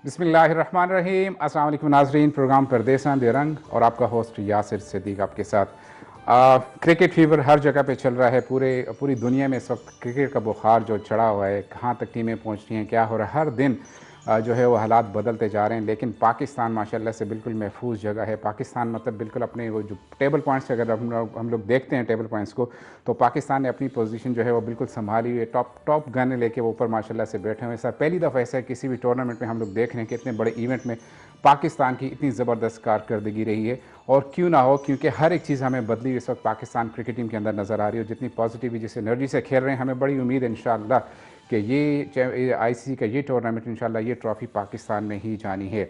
बिस्मिल्लाहिर्रहमानिर्रहीम। अस्सलाम वालेकुम नाज़रीन, प्रोग्राम परदेसां दे रंग और आपका होस्ट यासिर सिद्दीक आपके साथ। क्रिकेट फीवर हर जगह पे चल रहा है, पूरी दुनिया में इस वक्त क्रिकेट का बुखार जो चढ़ा हुआ है। कहाँ तक टीमें पहुँच रही हैं, क्या हो रहा है, हर दिन जो है वो हालात बदलते जा रहे हैं। लेकिन पाकिस्तान माशाल्लाह से बिल्कुल महफूज जगह है। पाकिस्तान मतलब बिल्कुल अपने वो जो टेबल पॉइंट्स अगर हम लोग देखते हैं टेबल पॉइंट्स को, तो पाकिस्तान ने अपनी पोजीशन जो है वो बिल्कुल संभाली हुई है। टॉप गन लेके वो ऊपर माशाल्लाह से बैठे हुए हैं। सर पहली दफ़ा ऐसा है किसी भी टूर्नामेंट में हम लोग देख रहे हैं कि इतने बड़े इवेंट में पाकिस्तान की इतनी ज़बरदस्त कारकर्दगी रही है। और क्यों ना हो, क्योंकि हर एक चीज़ हमें बदली इस वक्त पाकिस्तान क्रिकेट टीम के अंदर नज़र आ रही है। जितनी पॉजिटिव जिस एनर्जी से खेल रहे हैं, हमें बड़ी उम्मीद है इंशाअल्लाह कि ये आईसीसी का ये टूर्नामेंट इंशाल्लाह ये ट्रॉफ़ी पाकिस्तान में ही जानी है।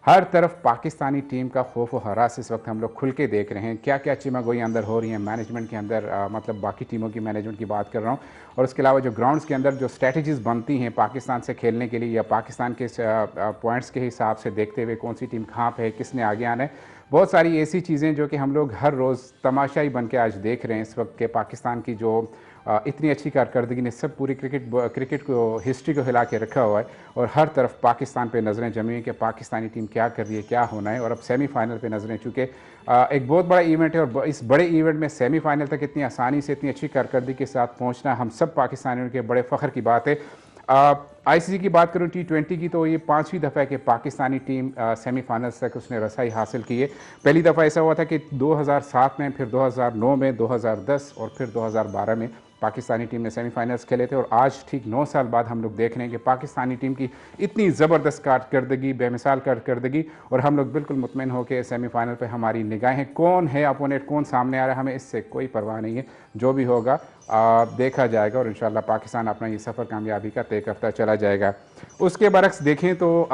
हर तरफ पाकिस्तानी टीम का खौफ व हरास इस वक्त हम लोग खुल के देख रहे हैं। क्या क्या चिमागोई अंदर हो रही हैं मैनेजमेंट के अंदर, मतलब बाकी टीमों की मैनेजमेंट की बात कर रहा हूँ। और उसके अलावा जो ग्राउंड्स के अंदर जो स्ट्रैटेजीज़ बनती हैं पाकिस्तान से खेलने के लिए, या पाकिस्तान के पॉइंट्स के हिसाब से देखते हुए कौन सी टीम कहाँ पर है, किसने आगे आना है, बहुत सारी ऐसी चीज़ें जो कि हम लोग हर रोज़ तमाशाई बन के आज देख रहे हैं इस वक्त के पाकिस्तान की जो इतनी अच्छी कारकर्दगी ने सब पूरी क्रिकेट को हिस्ट्री को हिला के रखा हुआ है। और हर तरफ पाकिस्तान पे नज़रें जमी हुई कि पाकिस्तानी टीम क्या कर रही है, क्या होना है। और अब सेमीफाइनल पे नज़रें, चूँकि एक बहुत बड़ा इवेंट है और इस बड़े इवेंट में सेमीफाइनल तक इतनी आसानी से इतनी अच्छी कारकर्दगी के साथ पहुँचना हम सब पाकिस्तानियों के बड़े फ़ख्र की बात है। आईसीसी की बात करूं T20 की, तो ये 5वीं दफ़ा है कि पाकिस्तानी टीम सेमीफाइनल्स तक उसने रसाई हासिल की है। पहली दफ़ा ऐसा हुआ था कि 2007 में, फिर 2009 में, 2010 और फिर 2012 में पाकिस्तानी टीम ने सेमीफाइनल्स खेले थे। और आज ठीक 9 साल बाद हम लोग देख रहे हैं कि पाकिस्तानी टीम की इतनी ज़बरदस्त कारकर्दगी, बेमिसाल कारकर्दगी, और हम लोग बिल्कुल मुतमईन होकर सेमीफाइनल पे हमारी निगाहें, कौन है अपोनेंट, कौन सामने आ रहा है, हमें इससे कोई परवाह नहीं है। जो भी होगा देखा जाएगा और इंशाल्लाह पाकिस्तान अपना ये सफ़र कामयाबी का तय करता चला जाएगा। उसके बरक्स देखें तो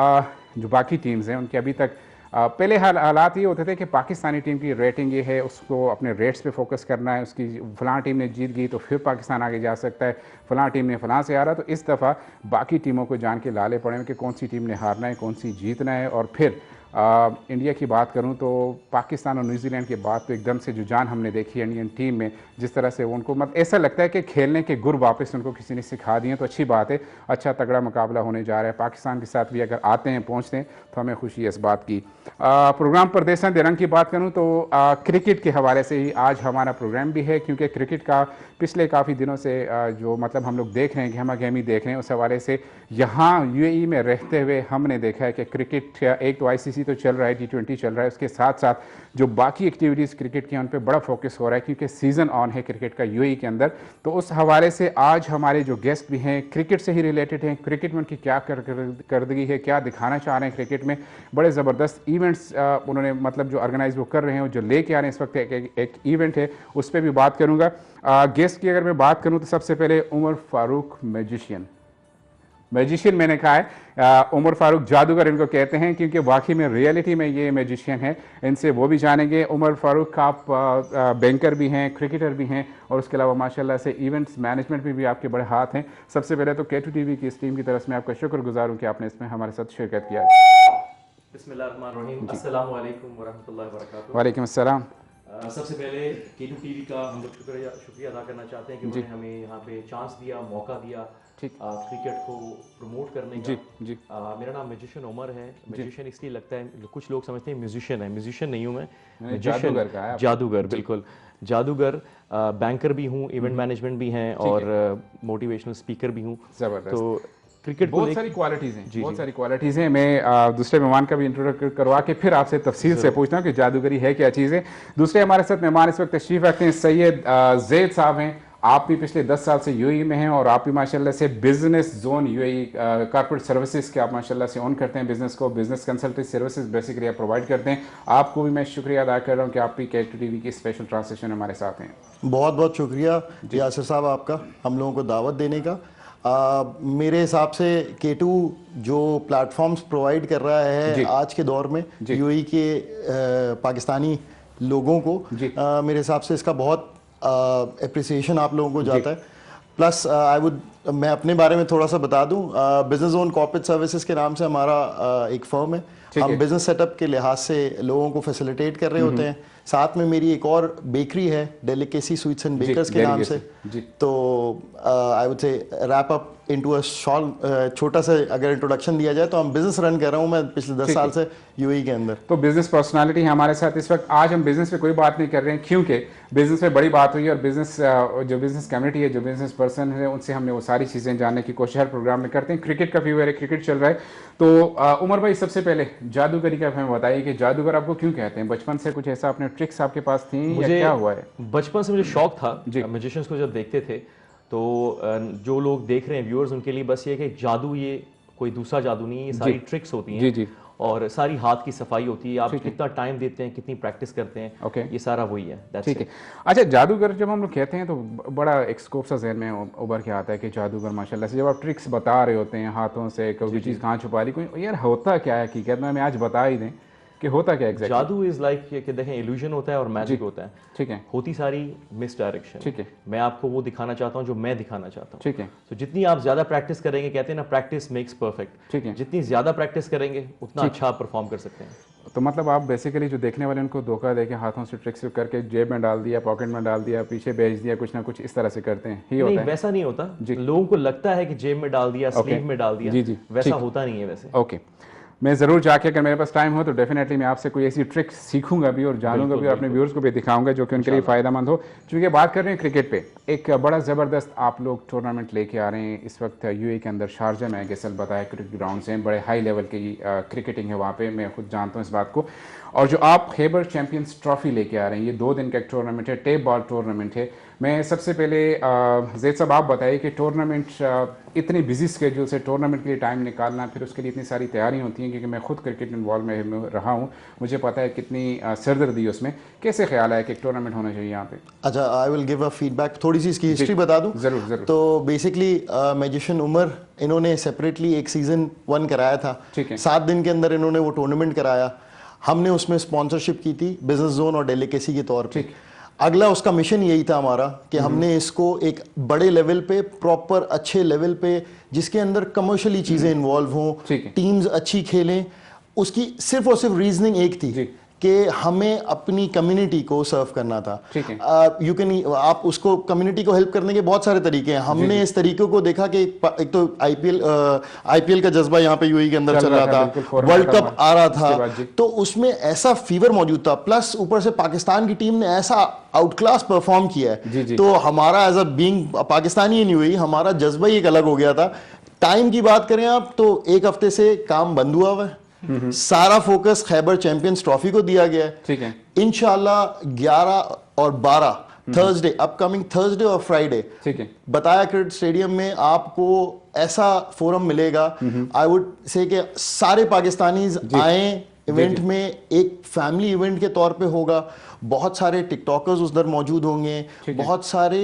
जो बाकी टीम्स हैं उनके अभी तक पहले हालात ये होते थे कि पाकिस्तानी टीम की रेटिंग ये है, उसको अपने रेट्स पे फोकस करना है। उसकी फ़लाँ टीम ने जीत गई तो फिर पाकिस्तान आगे जा सकता है, फ़लाँ टीम ने फ़लाँ से हारा। तो इस दफ़ा बाकी टीमों को जान के लाले पड़े हैं कि कौन सी टीम ने हारना है, कौन सी जीतना है। और फिर इंडिया की बात करूं तो पाकिस्तान और न्यूजीलैंड के बाद तो एकदम से जो जान हमने देखी इंडियन टीम में, जिस तरह से उनको ऐसा लगता है कि खेलने के गुर वापस उनको किसी ने सिखा दिए। तो अच्छी बात है, अच्छा तगड़ा मुकाबला होने जा रहा है। पाकिस्तान के साथ भी अगर आते हैं, पहुंचते हैं, तो हमें खुशी है इस बात की। प्रोग्राम परदेसां दे रंग की बात करूं तो क्रिकेट के हवाले से ही आज हमारा प्रोग्राम भी है, क्योंकि क्रिकेट का पिछले काफ़ी दिनों से जो मतलब हम लोग देख रहे हैं, गहमा गहमी देख रहे हैं, उस हवाले से यहाँ यूएई में रहते हुए हमने देखा है कि क्रिकेट एक तो आईसीसी तो चल रहा है, T20 चल रहा है, उसके साथ साथ जो बाकी एक्टिविटीज़ क्रिकेट की हैं उन पर बड़ा फोकस हो रहा है, क्योंकि सीज़न ऑन है क्रिकेट का यूएई के अंदर। तो उस हवाले से आज हमारे जो गेस्ट भी हैं क्रिकेट से ही रिलेटेड हैं, क्रिकेट में उनकी क्या करदगी है, क्या दिखाना चाह रहे हैं क्रिकेट में। बड़े ज़बरदस्त इवेंट्स उन्होंने मतलब जो ऑर्गेनाइज वो कर रहे हैं, जो लेके आ रहे हैं इस वक्त एक इवेंट है, उस पर भी बात करूँगा। गेस्ट की अगर मैं बात करूँ तो सबसे पहले उमर फारूक मैजिशियन मैंने कहा है, उमर फारूक जादूगर इनको कहते हैं, क्योंकि वाकई में रियलिटी में ये मैजिशियन है। इनसे वो भी जानेंगे। उमर फारूक का आप बैंकर भी हैं, क्रिकेटर भी हैं, और उसके अलावा माशाल्लाह से इवेंट्स मैनेजमेंट में भी आपके बड़े हाथ हैं। सबसे पहले तो K2 TV की इस टीम की तरफ से मैं आपका शुक्रगुजार हूँ कि आपने इसमें हमारे साथ शिरकत किया। बिस्मिल्लाहिर्रहमानिर्रहीम, अस्सलाम वालेकुम वरहमतुल्लाहि वबरकातुहू। वालेकुम अस्सलाम। सबसे पहले K2 TV का हम लोग शुक्रिया अदा करना चाहते हैं कि उन्होंने हमें यहाँ पे चांस दिया, मौका दिया क्रिकेट को प्रमोट करने का। जी। मेरा नाम मैजिशियन उमर है। मैजिशियन इसलिए लगता है, कुछ लोग समझते हैं म्यूजिशियन है, म्यूजिशियन नहीं हूँ मैं, जादूगर, बिल्कुल जादूगर। बैंकर भी हूँ, इवेंट मैनेजमेंट भी हैं, और मोटिवेशनल स्पीकर भी हूँ। तो क्रिकेट बहुत सारी क्वालिटीज़ हैं, बहुत सारी क्वालिटीज़ हैं। मैं दूसरे मेहमान का भी इंट्रोडक्ट करवा के फिर आपसे तफसील से पूछता हूँ कि जादूगरी है क्या चीज़ है। दूसरे हमारे साथ मेहमान इस वक्त तशरीफ़ रखते हैं, सैयद ज़ैद साहब हैं। आप भी पिछले 10 साल से यूएई में हैं, और आप भी माशाल्लाह से business zone UAE corporate services के आप माशाल्लाह से ऑन करते हैं बिजनेस को, बिजनेस कंसल्टेंसी सर्विसेज बेसिकली आप प्रोवाइड करते हैं। आपको भी मैं शुक्रिया अदा कर रहा हूँ कि आप भी K2 TV की स्पेशल ट्रांसलेशन हमारे साथ हैं। बहुत बहुत शुक्रिया यासिर साहब आपका हम लोगों को दावत देने का। मेरे हिसाब से K2 जो प्लेटफॉर्म्स प्रोवाइड कर रहा है आज के दौर में यूएई के पाकिस्तानी लोगों को, मेरे हिसाब से इसका बहुत एप्रिसिएशन आप लोगों को जाता है। प्लस मैं अपने बारे में थोड़ा सा बता दूं, बिजनेस जोन कॉर्पोरेट सर्विसेज के नाम से हमारा एक फर्म है। हम बिजनेस सेटअप के लिहाज से लोगों को फैसिलिटेट कर रहे होते हैं, साथ में मेरी एक और बेकरी है, डेलिकेसी स्वीट्स एंड बेकर्स के नाम से। तो आई वुड से रैप अप इनटू अ छोटा सा अगर इंट्रोडक्शन दिया जाए तो हम बिजनेस रन कर रहा हूँ मैं पिछले 10 साल से यूएई के अंदर। तो बिजनेस पर्सनालिटी हमारे साथ इस वक्त। आज हम बिजनेस पे कोई बात नहीं कर रहे हैं क्योंकि बिजनेस पे बड़ी बात हुई है और बिजनेस जो बिजनेस कम्युनिटी है, जो बिजनेस पर्सन है, उनसे हमने वो सारी चीज़ें जानने की कोशिश हर प्रोग्राम में करते हैं। क्रिकेट का फीवर है, क्रिकेट चल रहा है। तो उमर भाई, सबसे पहले जादूगरी का हमें बताइए कि जादूगर आपको क्यों कहते हैं? बचपन से कुछ ऐसा अपने ट्रिक्स आपके पास थी या क्या हुआ है? बचपन से मुझे शौक था, मैजिशियंस को जब देखते थे तो जो लोग देख रहे हैं व्यूअर्स, उनके लिए बस ये कि जादू ये कोई दूसरा जादू नहीं है, ये सारी ट्रिक्स होती हैं। जी। और सारी हाथ की सफाई होती है, आप कितना टाइम देते हैं, कितनी प्रैक्टिस करते हैं, ये सारा वही है। ठीक है। अच्छा, जादूगर जब हम लोग कहते हैं तो बड़ा एक स्कोप सा जहन में उभर के आता है कि जादूगर माशाल्लाह से जब आप ट्रिक्स बता रहे होते हैं हाथों से, कोई चीज़ कहाँ छुपा ली, कोई यार होता क्या है हकीकत में, हमें आज बता ही दें कि होता क्या एग्जैक्टली? जादू इज लाइक कि देखें, इल्यूजन होता है और मैजिक होता है। ठीक है। होती सारी मिस डायरेक्शन। ठीक है। मैं आपको वो दिखाना चाहता हूँ जो मैं दिखाना चाहता हूँ। ठीक है। तो जितनी आप ज्यादा प्रैक्टिस करेंगे, कहते हैं ना प्रैक्टिस मेक्स परफेक्ट। ठीक है। जितनी ज्यादा प्रैक्टिस करेंगे उतना अच्छा परफॉर्म कर सकते हैं। तो मतलब आप बेसिकली जो देखने वाले उनको धोखा देके हाथों से ट्रिक्स करके जेब में डाल दिया, पॉकेट में डाल दिया, पीछे भेज दिया, कुछ ना कुछ इस तरह से करते हैं, ही होता है? नहीं, वैसा नहीं होता। लोगों को लगता है कि जेब में डाल दिया, स्लीव में डाल दिया। जी। वैसा होता नहीं है वैसे। ओके, मैं ज़रूर जाके, अगर मेरे पास टाइम हो तो डेफिनेटली मैं आपसे कोई ऐसी ट्रिक सीखूंगा भी और जानूंगा भी और अपने व्यूअर्स को भी दिखाऊंगा जो कि उनके लिए फ़ायदेमंद हो। क्योंकि बात कर रहे हैं क्रिकेट पे, एक बड़ा ज़बरदस्त आप लोग टूर्नामेंट लेके आ रहे हैं इस वक्त यूएई के अंदर, शारजा में गेसल बताया क्रिकेट ग्राउंड से, बड़े हाई लेवल की क्रिकेटिंग है वहाँ पर, मैं खुद जानता हूँ इस बात को। और जो आप खैबर चैम्पियंस ट्रॉफी लेके आ रहे हैं, ये 2 दिन का एक टूर्नामेंट है, टेप बॉल टूर्नामेंट है। मैं सबसे पहले जैद साहब आप बताइए कि टूर्नामेंट इतनी बिजी स्केड्यूल से टूर्नामेंट के लिए टाइम निकालना, फिर उसके लिए इतनी सारी तैयारी होती हैं, क्योंकि मैं खुद क्रिकेट इन्वॉल्व में रहा हूँ, मुझे पता है कितनी सरदर्दी उसमें। कैसे ख्याल है कि एक टूर्नामेंट होना चाहिए यहाँ पे? अच्छा, I will give a feedback, थोड़ी सी इसकी हिस्ट्री बता दूँ? जरूर। तो बेसिकली मैजिशियन उमर, इन्होंने सेपरेटली एक सीजन 1 कराया था। ठीक है। 7 दिन के अंदर इन्होंने वो टूर्नामेंट कराया। हमने उसमें स्पॉन्सरशिप की थी बिजनेस जोन और डेलिकेसी के तौर पे। अगला उसका मिशन यही था हमारा कि हमने इसको एक बड़े लेवल पे, प्रॉपर अच्छे लेवल पे, जिसके अंदर कमर्शियली चीज़ें इन्वॉल्व हों, टीम्स अच्छी खेलें, उसकी सिर्फ और सिर्फ रीजनिंग एक थी कि हमें अपनी कम्युनिटी को सर्व करना था। यू कैन, आप उसको कम्युनिटी को हेल्प करने के बहुत सारे तरीके हैं। हमने इस तरीके को देखा कि एक तो आईपीएल का जज्बा यहाँ पे यूएई के अंदर चल रहा था, वर्ल्ड कप आ रहा था, तो उसमें ऐसा फीवर मौजूद था, प्लस ऊपर से पाकिस्तान की टीम ने ऐसा आउट क्लास परफॉर्म किया है। तो हमारा as a being Pakistani in UAE, हमारा जज्बा ही एक अलग हो गया था। टाइम की बात करें आप तो 1 हफ्ते से काम बंद हुआ हुआ है, सारा फोकस खैबर चैंपियंस ट्रॉफी को दिया गया है। ठीक है। इंशाल्लाह 11 और 12 थर्सडे, अपकमिंग थर्सडे और फ्राइडे, ठीक है, बताया क्रिकेट स्टेडियम में आपको ऐसा फोरम मिलेगा। आई वुड से कि सारे पाकिस्तानीज आए इवेंट में, एक फैमिली इवेंट के तौर पे होगा। बहुत सारे टिकटॉकर्स उधर मौजूद होंगे, बहुत सारे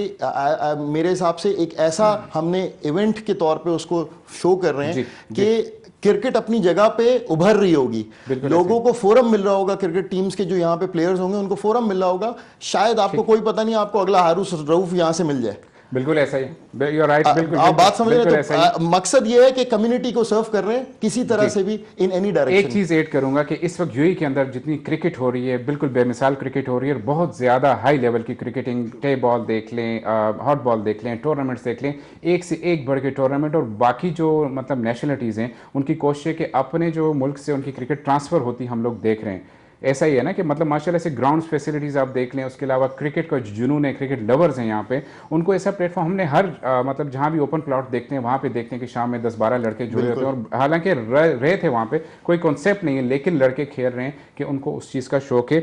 मेरे हिसाब से एक ऐसा हमने इवेंट के तौर पे उसको शो कर रहे हैं कि क्रिकेट अपनी जगह पे उभर रही होगी, लोगों को फोरम मिल रहा होगा, क्रिकेट टीम्स के जो यहाँ पे प्लेयर्स होंगे उनको फोरम मिल रहा होगा। शायद आपको कोई पता नहीं, आपको अगला हारूस रऊफ यहाँ से मिल जाए। बिल्कुल ऐसा ही, यू आर राइट, बिल्कुल आप बात समझ रहे हैं। तो मकसद ये है कि कम्युनिटी को सर्व कर रहे हैं किसी तरह से भी, इन एनी डायरेक्शन। एक चीज ऐड करूंगा कि इस वक्त यूएई के अंदर जितनी क्रिकेट हो रही है, बिल्कुल बेमिसाल क्रिकेट हो रही है, बहुत ज्यादा हाई लेवल की क्रिकेटिंग, टेप बॉल देख लें, हॉट बॉल देख लें, टूर्नामेंट्स देख लें, एक से एक बढ़ के टूर्नामेंट। और बाकी जो मतलब नेशनलिटीज हैं उनकी कोशिश है कि अपने जो मुल्क से उनकी क्रिकेट ट्रांसफर होती हम लोग देख रहे हैं। ऐसा ही है ना कि मतलब माशाल्लाह से ग्राउंड फैसिलिटीज़ आप देख लें, उसके अलावा क्रिकेट का जुनून है, क्रिकेट लवर्स हैं यहाँ पे, उनको ऐसा प्लेटफॉर्म हमने हर मतलब जहाँ भी ओपन प्लॉट देखते हैं वहाँ पे देखते हैं कि शाम में 10-12 लड़के जुड़े होते हैं, और हालांकि रहे थे वहाँ पे, कोई कॉन्सेप्ट नहीं है, लेकिन लड़के खेल रहे हैं कि उनको उस चीज़ का शौक है।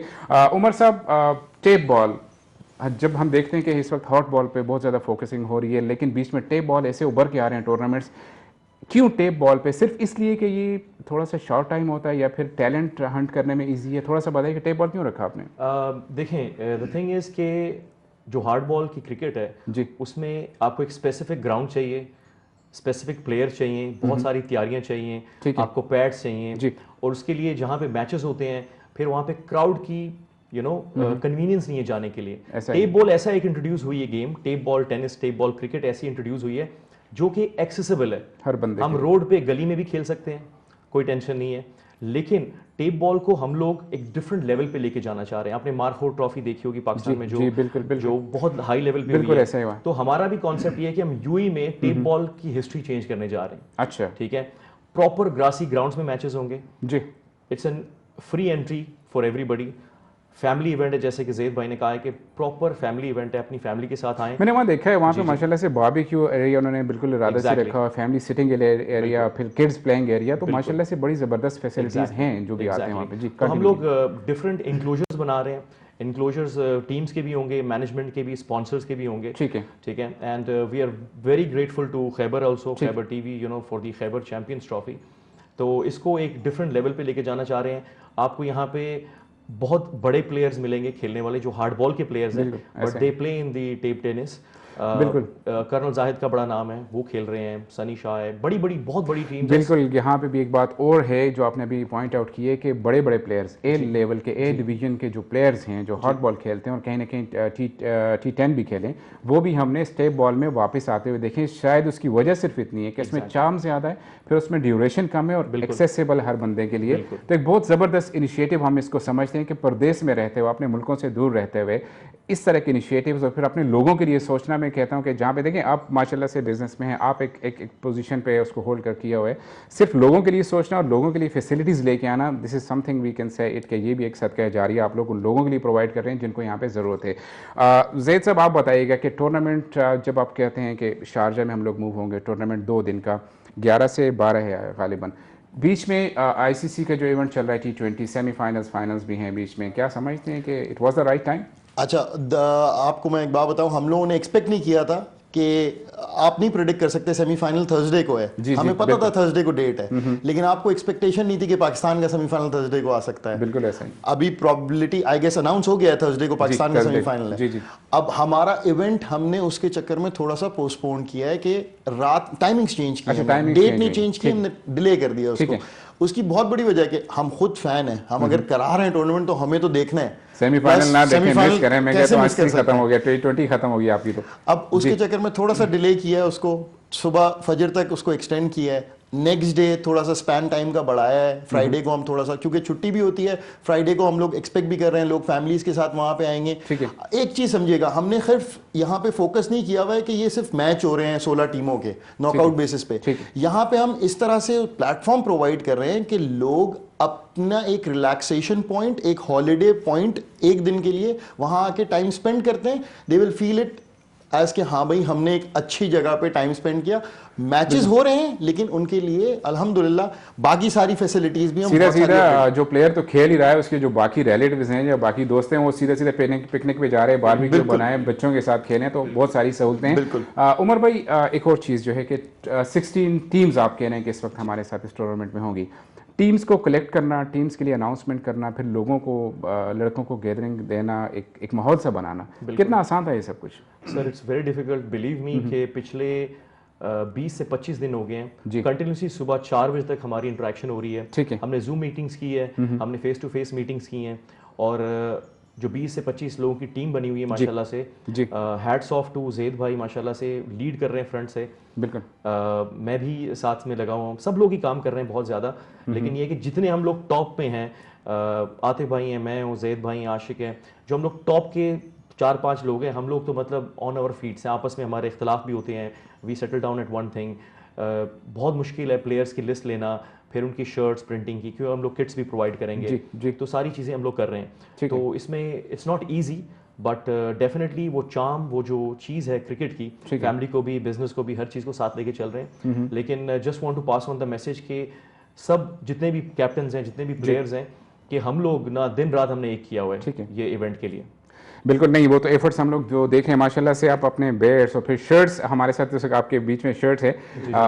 उमर साहब, टेप बॉल जब हम देखते हैं कि इस वक्त हॉट बॉल पे बहुत ज़्यादा फोकसिंग हो रही है, लेकिन बीच में टेप बॉल ऐसे उभर के आ रहे हैं टूर्नामेंट्स, क्यों टेप बॉल पे? सिर्फ इसलिए कि ये थोड़ा सा शॉर्ट टाइम होता है या फिर टैलेंट हंट करने में इजी है? थोड़ा सा बताइए कि टेप बॉल क्यों रखा आपने? देखें, द थिंग इज के जो हार्ड बॉल की क्रिकेट है जी, उसमें आपको एक स्पेसिफिक ग्राउंड चाहिए, स्पेसिफिक प्लेयर चाहिए, बहुत सारी तैयारियां चाहिए, आपको पैड्स चाहिए जी, और उसके लिए जहाँ पे मैचेस होते हैं फिर वहाँ पे क्राउड की कन्वीनियंस नहीं है जाने के लिए। टेप बॉल ऐसा एक इंट्रोड्यूस हुई है game, tape ball tennis, tape ball cricket ऐसी इंट्रोड्यूस हुई है जो कि एक्सेसिबल है, हर बंदे, हम रोड पे गली में भी खेल सकते हैं, कोई टेंशन नहीं है। लेकिन टेप बॉल को हम लोग एक डिफरेंट लेवल पे लेके जाना चाह रहे हैं। आपने मार्क ट्रॉफी देखी होगी पाकिस्तान में, जो बहुत हाई लेवल पे बिल्कुल हुई ऐसा ही हुआ। तो हमारा भी कॉन्सेप्ट ये है कि हम यूएई में टेप बॉल की हिस्ट्री चेंज करने जा रहे हैं। अच्छा, ठीक है, प्रॉपर ग्रासी ग्राउंड्स में मैचेस होंगे जी, it's an free entry for everybody. Family event है, जैसे कि ज़ैद भाई ने कहा है कि प्रॉपर फैमिली इवेंट है, अपनी फैमिली के साथ आएं। मैंने वहाँ देखा है, वहाँ पे माशाल्लाह से बारबेक्यू एरिया उन्होंने बिल्कुल इरादा से रखा हुआ, फैमिली सिटिंग एरिया, फिर किड्स प्लेइंग एरिया, तो माशाल्लाह से बड़ी ज़बरदस्त फैसिलिटीज़ हैं जो भी आते हैं वहाँ पे। जी, तो हम लोग डिफरेंट इंक्लोजर्स बना रहे हैं। इंक्लोजर्स टीम्स के भी होंगे, मैनेजमेंट के भी, स्पॉन्सर्स के भी होंगे। ठीक है, ठीक है, and we are very grateful to Khyber also, Khyber TV, you know, for the Khyber champions trophy. तो इसको एक डिफरेंट लेवल पे लेके जाना चाह रहे हैं। आपको यहाँ पे बहुत बड़े प्लेयर्स मिलेंगे खेलने वाले, जो हार्ड बॉल के प्लेयर्स हैं, but they play in the tape tennis. बिल्कुल, कर्नल जाहिद का बड़ा नाम है, वो खेल रहे हैं, सनी शाह है, बहुत बड़ी टीम। बिल्कुल, यहाँ पे भी एक बात और है जो आपने अभी पॉइंट आउट की है कि बड़े बड़े प्लेयर्स, ए लेवल के, ए डिवीजन के जो प्लेयर्स हैं जो हॉट बॉल खेलते हैं और कहीं ना कहीं T10 भी खेलें, वो भी हमने स्टेप बॉल में वापस आते हुए देखें। शायद उसकी वजह सिर्फ इतनी है कि इसमें चार्म ज़्यादा है, फिर उसमें ड्यूरेशन कम है और एक्सेसिबल हर बंदे के लिए। तो एक बहुत ज़बरदस्त इनिशिएटिव हम इसको समझते हैं कि परदेश में रहते हुए, अपने मुल्कों से दूर रहते हुए इस तरह के इनिशिएटिव्स और फिर अपने लोगों के लिए सोचना, मैं कहता हूं कि जहां पे देखें आप माशाल्लाह से बिजनेस में हैं, आप एक पोजीशन पे उसको होल्ड कर किया हुआ है, सिर्फ लोगों के लिए सोचना और लोगों के लिए फैसिलिटीज़ लेके आना, this is something we can say it के ये भी एक सदका जारिया आप लोग उन लोगों के लिए प्रोवाइड कर रहे हैं जिनको यहाँ पे ज़रूरत है। ज़ैद साहब, आप बताइएगा कि टूर्नामेंट जब आप कहते हैं कि शारजा में हम लोग मूव होंगे, टूर्नामेंट 2 दिन का 11 से 12 है गालिबन, बीच में ICC का जो इवेंट चल रहा है T20 सेमीफाइनल्स, फाइनल्स भी हैं बीच में, क्या समझते हैं कि it was the right time? अच्छा, आपको मैं एक बात बताऊं, हम लोगों ने एक्सपेक्ट नहीं किया था कि आप नहीं प्रेडिक्ट कर सकते सेमीफाइनल थर्सडे को है। हमें पता था थर्सडे को डेट है, लेकिन आपको एक्सपेक्टेशन नहीं थी कि पाकिस्तान का सेमीफाइनल थर्सडे को आ सकता है। बिल्कुल ऐसा ही। अभी प्रोबेबिलिटी आई गेस अनाउंस हो गया है थर्सडे को पाकिस्तान का सेमीफाइनल है। अब हमारा इवेंट हमने उसके चक्कर में थोड़ा सा पोस्टपोन किया है कि रात टाइमिंग्स चेंज की, डेट नहीं चेंज की, हमने डिले कर दिया उसको। उसकी बहुत बड़ी वजह है कि हम खुद फैन हैं, हम अगर करा रहे हैं टूर्नामेंट तो हमें तो देखना है। सेमीफाइनल ना देखें, मिस करें, मैं कहता हूं आईसीसी खत्म हो गया, T20 खत्म हो गई आपकी। तो अब उसके चक्कर में थोड़ा सा डिले किया है उसको, सुबह फजर तक उसको एक्सटेंड किया है। नेक्स्ट डे थोड़ा सा स्पैन टाइम का बढ़ाया है। फ्राइडे को हम थोड़ा सा, क्योंकि छुट्टी भी होती है, फ्राइडे को हम लोग एक्सपेक्ट भी कर रहे हैं लोग फैमिलीज के साथ वहां पे आएंगे। एक चीज समझिएगा, हमने सिर्फ यहाँ पे फोकस नहीं किया हुआ है कि ये सिर्फ मैच हो रहे हैं 16 टीमों के नॉकआउट बेसिस पे। यहाँ पे हम इस तरह से प्लेटफॉर्म प्रोवाइड कर रहे हैं कि लोग अपना एक रिलैक्सेशन पॉइंट, एक हॉलीडे पॉइंट एक दिन के लिए वहां आके टाइम स्पेंड करते हैं। They will feel it as के हाँ भाई हमने एक अच्छी जगह पे टाइम स्पेंड किया। मैचेस हो रहे हैं लेकिन उनके लिए अल्हम्दुलिल्लाह बाकी सारी फैसिलिटीज भी हम सीधा जो प्लेयर तो खेल ही रहा है, उसके जो बाकी रिलेटिव्स हैं या बाकी दोस्त हैं वो सीधे पिकनिक पे जा रहे हैं, बारबेक्यू बनाए, बच्चों के साथ खेलें, तो बहुत सारी सहूलतें हैं। उमर भाई, एक और चीज़ जो है कि 16 टीम्स आप कह रहे हैं कि इस वक्त हमारे साथ इस टूर्नामेंट में होंगी। टीम्स को कलेक्ट करना, टीम्स के लिए अनाउंसमेंट करना, फिर लोगों को, लड़कों को गैदरिंग देना, एक माहौल सा बनाना, कितना आसान था ये सब कुछ? Sir it's very difficult, believe me कि पिछले 20 से 25 दिन हो गए हैं कंटिन्यूसली सुबह 4 बजे तक हमारी इंटरेक्शन हो रही है। ठीक है, हमने जूम मीटिंग्स की है, हमने फेस टू फेस मीटिंग्स की हैं, और जो 20 से 25 लोगों की टीम बनी हुई है माशाल्लाह से। हैट्स ऑफ टू ज़ैद भाई, माशाल्लाह से लीड कर रहे हैं फ्रंट से। बिल्कुल, मैं भी साथ में लगा हुआ हूँ, सब लोग ही काम कर रहे हैं बहुत ज़्यादा। लेकिन ये कि जितने हम लोग टॉप पे हैं, आतिफ भाई हैं, मैं हूँ, ज़ैद भाई, आशिक हैं, जो हम लोग टॉप के 4-5 लोग हैं, हम लोग तो मतलब ऑन आवर फीट से, आपस में हमारे इख्तलाफ भी होते हैं, we settle down at one thing. बहुत मुश्किल है प्लेयर्स की लिस्ट लेना, फिर उनकी शर्ट्स प्रिंटिंग की, क्योंकि हम लोग किट्स भी प्रोवाइड करेंगे। तो सारी चीज़ें हम लोग कर रहे हैं, तो इसमें it's not easy, but definitely वो चार्म, वो जो चीज़ है क्रिकेट की, फैमिली को भी, बिजनेस को भी, हर चीज़ को साथ लेके चल रहे हैं। लेकिन just want to pass on the message कि सब जितने भी कैप्टन्स हैं, जितने भी प्लेयर्स हैं, कि हम लोग ना दिन रात हमने एक किया हुआ है ये इवेंट के लिए। बिल्कुल नहीं, वो तो एफर्ट्स हम लोग जो देखें माशाल्लाह से, आप अपने बैट्स और फिर शर्ट्स हमारे साथ, जैसे आपके बीच में शर्ट्स है,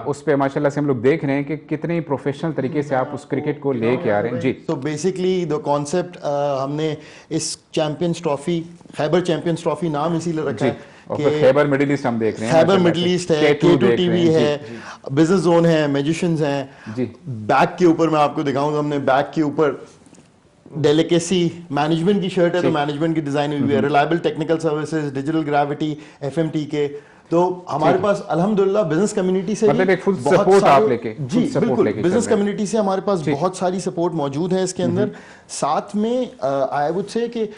उस पे माशाल्लाह से हम लोग देख रहे हैं कि कितने प्रोफेशनल तरीके से आप उस क्रिकेट को लेके आ रहे हैं। जी, तो बेसिकली द कॉन्सेप्ट, हमने इस champions trophy, Khyber champions trophy नाम इसीलिए रखा है कि खैबर मिडिल ईस्ट हम देख रहे हैं, खैबर मिडिल ईस्ट है, K2 TV है, बिजनेस जोन है, मैजिशियंस हैं। बैक के ऊपर मैं आपको दिखाऊंगा, हमने बैक के ऊपर डेलिकेसी मैनेजमेंट की शर्ट है, तो मैनेजमेंट की डिजाइन हुई है, reliable technical services, digital gravity, FMT के, तो हमारे पास अल्हम्दुलिल्लाह बिजनेस कम्युनिटी से मतलब भी एक full बहुत support सारे- आप लेके, जी full support बिल्कुल, लेके चल बिजनेस रहे हैं। कम्युनिटी से हमारे पास बहुत सारी सपोर्ट मौजूद है इसके अंदर। साथ में आई वुड से कि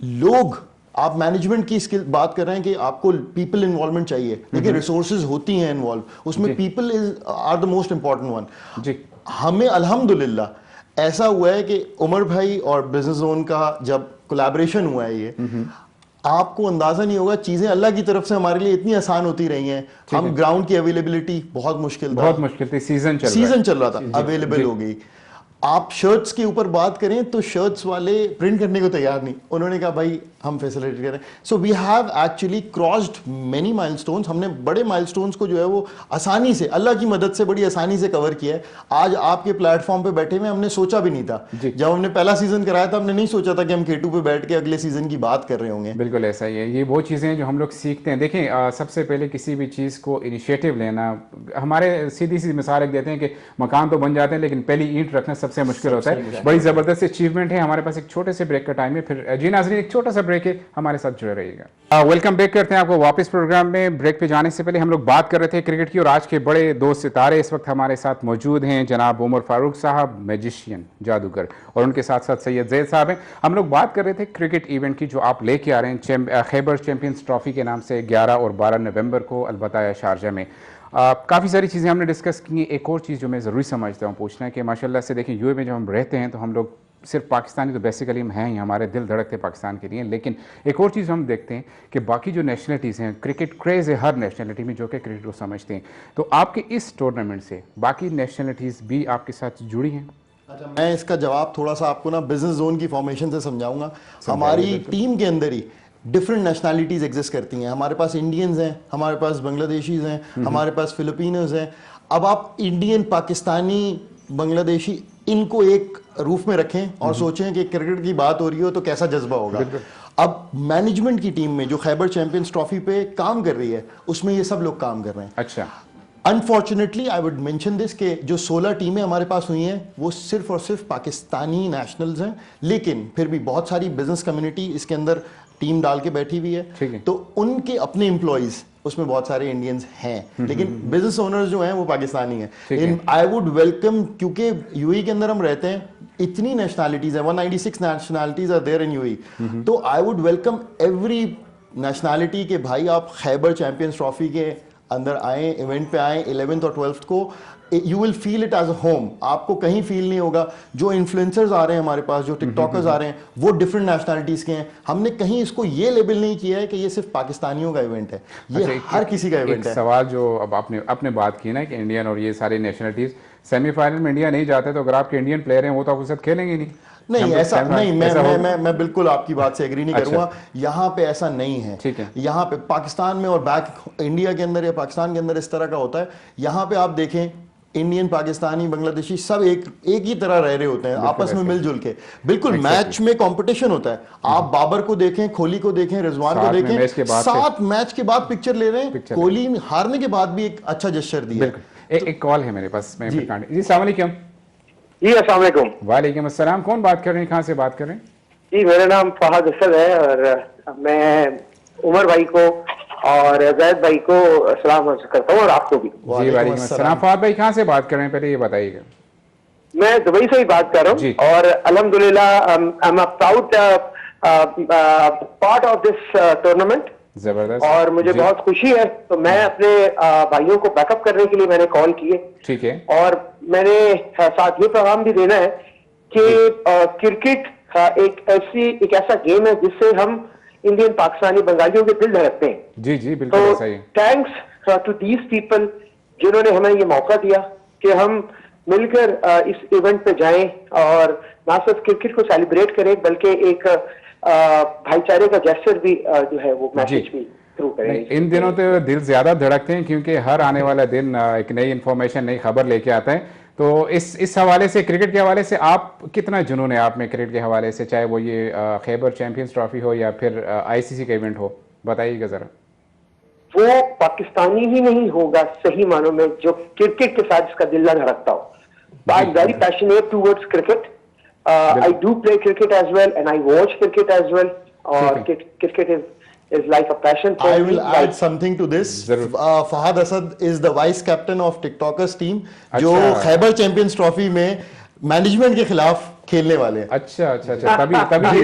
लोग, आप मैनेजमेंट की स्किल बात कर रहे हैं कि आपको पीपल इन्वॉल्वमेंट चाहिए, देखिए रिसोर्सेज होती हैं इन्वॉल्व, उसमें people are the most important one. जी हमें अल्हम्दुलिल्लाह ऐसा हुआ है कि उमर भाई और बिजनेस जोन का जब कोलैबोरेशन हुआ है, ये आपको अंदाजा नहीं होगा, चीजें अल्लाह की तरफ से हमारे लिए इतनी आसान होती रही हैं। हम ग्राउंड की अवेलेबिलिटी बहुत मुश्किल था, बहुत मुश्किल थी, सीजन चल रहा था, अवेलेबल हो गई। आप शर्ट्स के ऊपर बात करें तो शर्ट्स वाले प्रिंट करने को तैयार नहीं, उन्होंने कहा भाई हम फैसिलिटेट करें। So we have actually crossed many milestones, हमने बड़े माइलस्टोन्स को जो है वो आसानी से, अल्लाह की मदद से बड़ी आसानी से कवर किया है। आज आपके प्लेटफॉर्म पे बैठे हुए हमने सोचा भी नहीं था, जब हमने पहला सीजन कराया था हमने नहीं सोचा था कि हम K2 पे बैठ के अगले सीजन की बात कर रहे होंगे। बिल्कुल ऐसा ही है, ये वो चीज़ें हैं जो हम लोग सीखते हैं। देखें सबसे पहले किसी भी चीज़ को इनिशिएटिव लेना, हमारे सीधी सी मिसाल एक देते हैं कि मकान तो बन जाते हैं लेकिन पहली ईंट रखना सबसे मुश्किल होता है। बड़ी ज़बरदस्त अचीवमेंट है। हमारे पास एक छोटे से ब्रेक का टाइम है, फिर जी नाज़रीन एक छोटा सा ब्रेक है, हमारे साथ जुड़े रहिएगा। वेलकम बैक करते हैं आपको वापस प्रोग्राम में। ब्रेक पे जाने से पहले हम लोग बात कर रहे थे क्रिकेट की, और आज के बड़े दो सितारे इस वक्त हमारे साथ मौजूद हैं, जनाब उमर फारूक साहब, मैजिशियन, जादूगर, और उनके साथ साथ सैयद जैद साहब हैं। हम लोग बात कर रहे थे क्रिकेट इवेंट की जो आप लेके आ रहे हैं खैबर चैंपियंस ट्रॉफी के नाम से 11 और 12 नवंबर को अलबत्ता शारजा में। काफ़ी सारी चीज़ें हमने डिस्कस की। एक और चीज़ जो मैं ज़रूरी समझता हूँ पूछना है कि माशाल्लाह से देखें यूए में जब हम रहते हैं तो हम लोग सिर्फ पाकिस्तानी तो बेसिकली हम हैं ही, हमारे दिल धड़कते पाकिस्तान के लिए, लेकिन एक और चीज़ हम देखते हैं कि बाकी जो नेशनलिटीज़ हैं, क्रिकेट क्रेज़ है हर नेशनलिटी में जो कि क्रिकेट को समझते हैं। तो आपके इस टूर्नामेंट से बाकी नेशनलिटीज़ भी आपके साथ जुड़ी हैं? अच्छा, मैं इसका जवाब थोड़ा सा आपको ना बिजनेस जोन की फॉर्मेशन से समझाऊंगा। हमारी टीम के अंदर ही डिफरेंट नेशनैलिटीज एग्जिस्ट करती हैं। हमारे पास इंडियंस हैं, हमारे पास बांग्लादेशीज हैं, हमारे पास फिलिपिनोज हैं। अब आप इंडियन, पाकिस्तानी, बांग्लादेशी इनको एक रूफ में रखें और सोचें कि क्रिकेट की बात हो रही हो तो कैसा जज्बा होगा। अब मैनेजमेंट की टीम में जो खैबर चैंपियंस ट्रॉफी पे काम कर रही है उसमें ये सब लोग काम कर रहे हैं। अच्छा, unfortunately I would mention this कि जो 16 टीमें हमारे पास हुई हैं वो सिर्फ और सिर्फ पाकिस्तानी नेशनल्स हैं, लेकिन फिर भी बहुत सारी बिजनेस कम्युनिटी इसके अंदर टीम डाल के बैठी हुई है। तो उनके अपने एम्प्लॉइज उसमें बहुत सारे इंडियंस हैं, लेकिन बिजनेस ओनर्स जो हैं वो पाकिस्तानी हैं। आई वुड वेलकम, क्योंकि यूएई के अंदर हम रहते हैं, इतनी नेशनैलिटीज है, 196 nationalities are there in UAE, तो I would welcome every nationality के भाई आप खैबर चैंपियंस ट्रॉफी के अंदर आए, इवेंट पे आए 11th और 12th को। You will feel it as a home, आपको कहीं फील नहीं होगा। जो इन्फ्लुएंसर्स आ रहे हैं हमारे पास, जो टिकटॉकर्स आ रहे हैं, वो डिफरेंट नेशनैलिटीज के हैं। हमने कहीं इसको ये लेबल नहीं किया है कि ये सिर्फ पाकिस्तानियों का इवेंट है, ये हर किसी का इवेंट है। सवाल जो अब आपने बात की ना कि इंडियन और ये सारी नेशनलिटीज, सेमीफाइनल में इंडिया नहीं जाते तो अगर आपके इंडियन प्लेयर हैं वो तो आपके साथ खेलेंगे नहीं। नहीं, ऐसा नहीं, मैं बिल्कुल आपकी बात से एग्री नहीं करूंगा। यहाँ पे ऐसा नहीं है। ठीक है, यहाँ पे पाकिस्तान में और बैक इंडिया के अंदर या पाकिस्तान के अंदर इस तरह का होता है। यहाँ पे आप देखें इंडियन, पाकिस्तानी, बांग्लादेशी सब एक ही तरह रह रहे होते हैं आपस में मिलजुल के। बिल्कुल मैच में कंपटीशन होता है। आप बाबर को देखें, कोहली को देखें, रिजवान को देखें, 7 मैच के बाद पिक्चर ले रहे हैं। कोहली हारने के बाद भी एक अच्छा जेस्चर दिया। एक कॉल है मेरे पास, जी अस्सलाम वालेकुम। जी अस्सलाम वालेकुम। वालेकुम अस्सलाम। कौन बात कर रहे हैं, कहाँ से बात कर रहे हैं? जी मेरा नाम फहद असद है और मैं उमर भाई को और जैद भाई को सलाम करता हूँ और आपको भी। जी वालेकुम अस्सलाम। फहद भाई कहाँ से बात कर रहे हैं, पहले ये बताइएगा। मैं दुबई से ही बात कर रहा हूँ और अल्हम्दुलिल्लाह I am a proud part of this tournament. जबरदस्त। और मुझे बहुत खुशी है, तो मैं अपने भाइयों को बैकअप करने के लिए मैंने कॉल किए। ठीक है। और मैंने साथ ये पैगाम भी देना है कि क्रिकेट एक ऐसा गेम है जिससे हम इंडियन, पाकिस्तानी, बंगालियों के दिल धड़कते हैं। जी जी बिल्कुल तो ऐसा ही। थैंक्स टू दीज पीपल जिन्होंने हमें ये मौका दिया कि हम मिलकर इस इवेंट पे जाएं और ना सिर्फ क्रिकेट को सेलिब्रेट करें बल्कि एक भाईचारे का जेस्चर भी जो है वो मैसेज भी थ्रू करें। इन दिनों तो दिल ज्यादा धड़कते हैं क्योंकि हर आने वाला दिन एक नई इंफॉर्मेशन, नई खबर लेके आता है। तो इस हवाले से, क्रिकेट के हवाले से आप कितना जुनून है आप में क्रिकेट के हवाले से, चाहे वो ये खैबर चैंपियंस ट्रॉफी हो या फिर आईसीसी का इवेंट हो, बताइएगा जरा। वो पाकिस्तानी ही नहीं होगा सही मानों में जो क्रिकेट के साथ इसका दिल ना धड़कता हो। I am very passionate towards cricket. I do play cricket as well and I watch cricket as well. और cricket is like a passion for I me. will add something to this. Fahad Asad is the vice captain of TikTokers team, जो Khyber champions trophy में management के खिलाफ खेलने वाले हैं। अच्छा अच्छा अच्छा, तभी तभी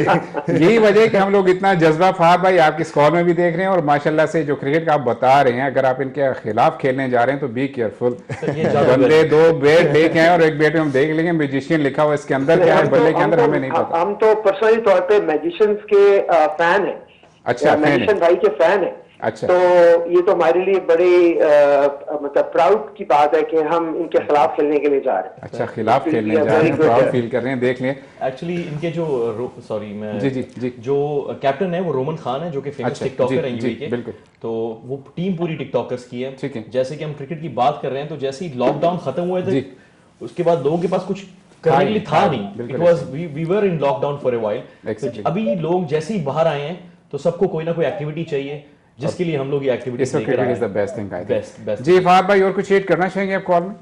यही वजह है कि हम लोग इतना जज्बा, फहाद भाई आपके स्कोर में भी देख रहे हैं और माशाल्लाह से जो क्रिकेट का आप बता रहे हैं, अगर आप इनके खिलाफ खेलने जा रहे हैं तो बी केयरफुल। बंदे 2 बैट लेके आए और एक बैट में हम देख लेंगे मैजिशियन लिखा हुआ, इसके अंदर क्या है बल्ले के अंदर हमें नहीं पता। हम तो पर्सनली तौर पे मैजिशियंस के फैन हैं। अच्छा, मैजिशियन भाई के फैन हैं। अच्छा, तो ये तो हमारे लिए बड़ी मतलब प्राउड की बात है कि हम इनके खिलाफ खेलने के लिए जा रहे हैं। अच्छा, खिलाफ खेलने जा रहे हैं, प्राउड फील कर रहे हैं, देख लें। एक्चुअली इनके जो सॉरी मैं जी जो कैप्टन है वो रोमन खान है, जो कि फेमस टिकटॉकर है यूएई के। बिल्कुल। तो वो टीम पूरी टिकटॉकर्स की है। ठीक है। जैसे कि हम क्रिकेट की बात कर रहे हैं, तो जैसे ही लॉकडाउन खत्म हुए थे उसके बाद लोगों के पास कुछ करने के लिए था नहीं। It was we were in lockdown for a while. अभी लोग जैसे ही बाहर आए हैं तो सबको कोई ना कोई एक्टिविटी चाहिए, जिसके लिए हम लोग ये एक्टिविटीज लेकर आए हैं। Is the best thing I think. Best. जी फहाद भाई, और कुछ ऐड करना चाहेंगे आप कॉल में?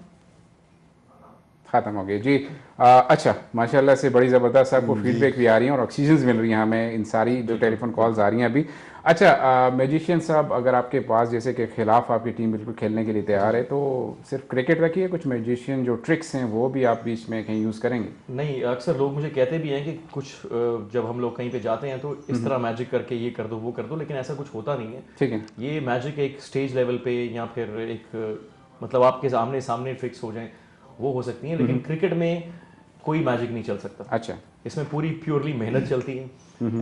खत्म हो गई जी। अच्छा, माशाल्लाह से बड़ी ज़बरदस्त आपको फीडबैक भी आ रही है और ऑक्सीजन मिल रही है हमें इन सारी जो टेलीफोन कॉल्स आ रही हैं अभी। अच्छा, मैजिशियन साहब, अगर आपके पास जैसे कि खिलाफ आपकी टीम बिल्कुल खेलने के लिए तैयार है, तो सिर्फ क्रिकेट रखिए, कुछ मैजिशियन जो ट्रिक्स हैं वो भी आप बीच में कहीं यूज़ करेंगे? नहीं, अक्सर लोग मुझे कहते भी हैं कि कुछ जब हम लोग कहीं पे जाते हैं तो इस तरह मैजिक करके ये कर दो वो कर दो, लेकिन ऐसा कुछ होता नहीं है। ठीक है। ये मैजिक एक स्टेज लेवल पे या फिर एक मतलब आपके सामने सामने ट्रिक्स हो जाए वो हो सकती है, लेकिन क्रिकेट में कोई मैजिक नहीं चल सकता। अच्छा, इसमें पूरी प्योरली मेहनत चलती है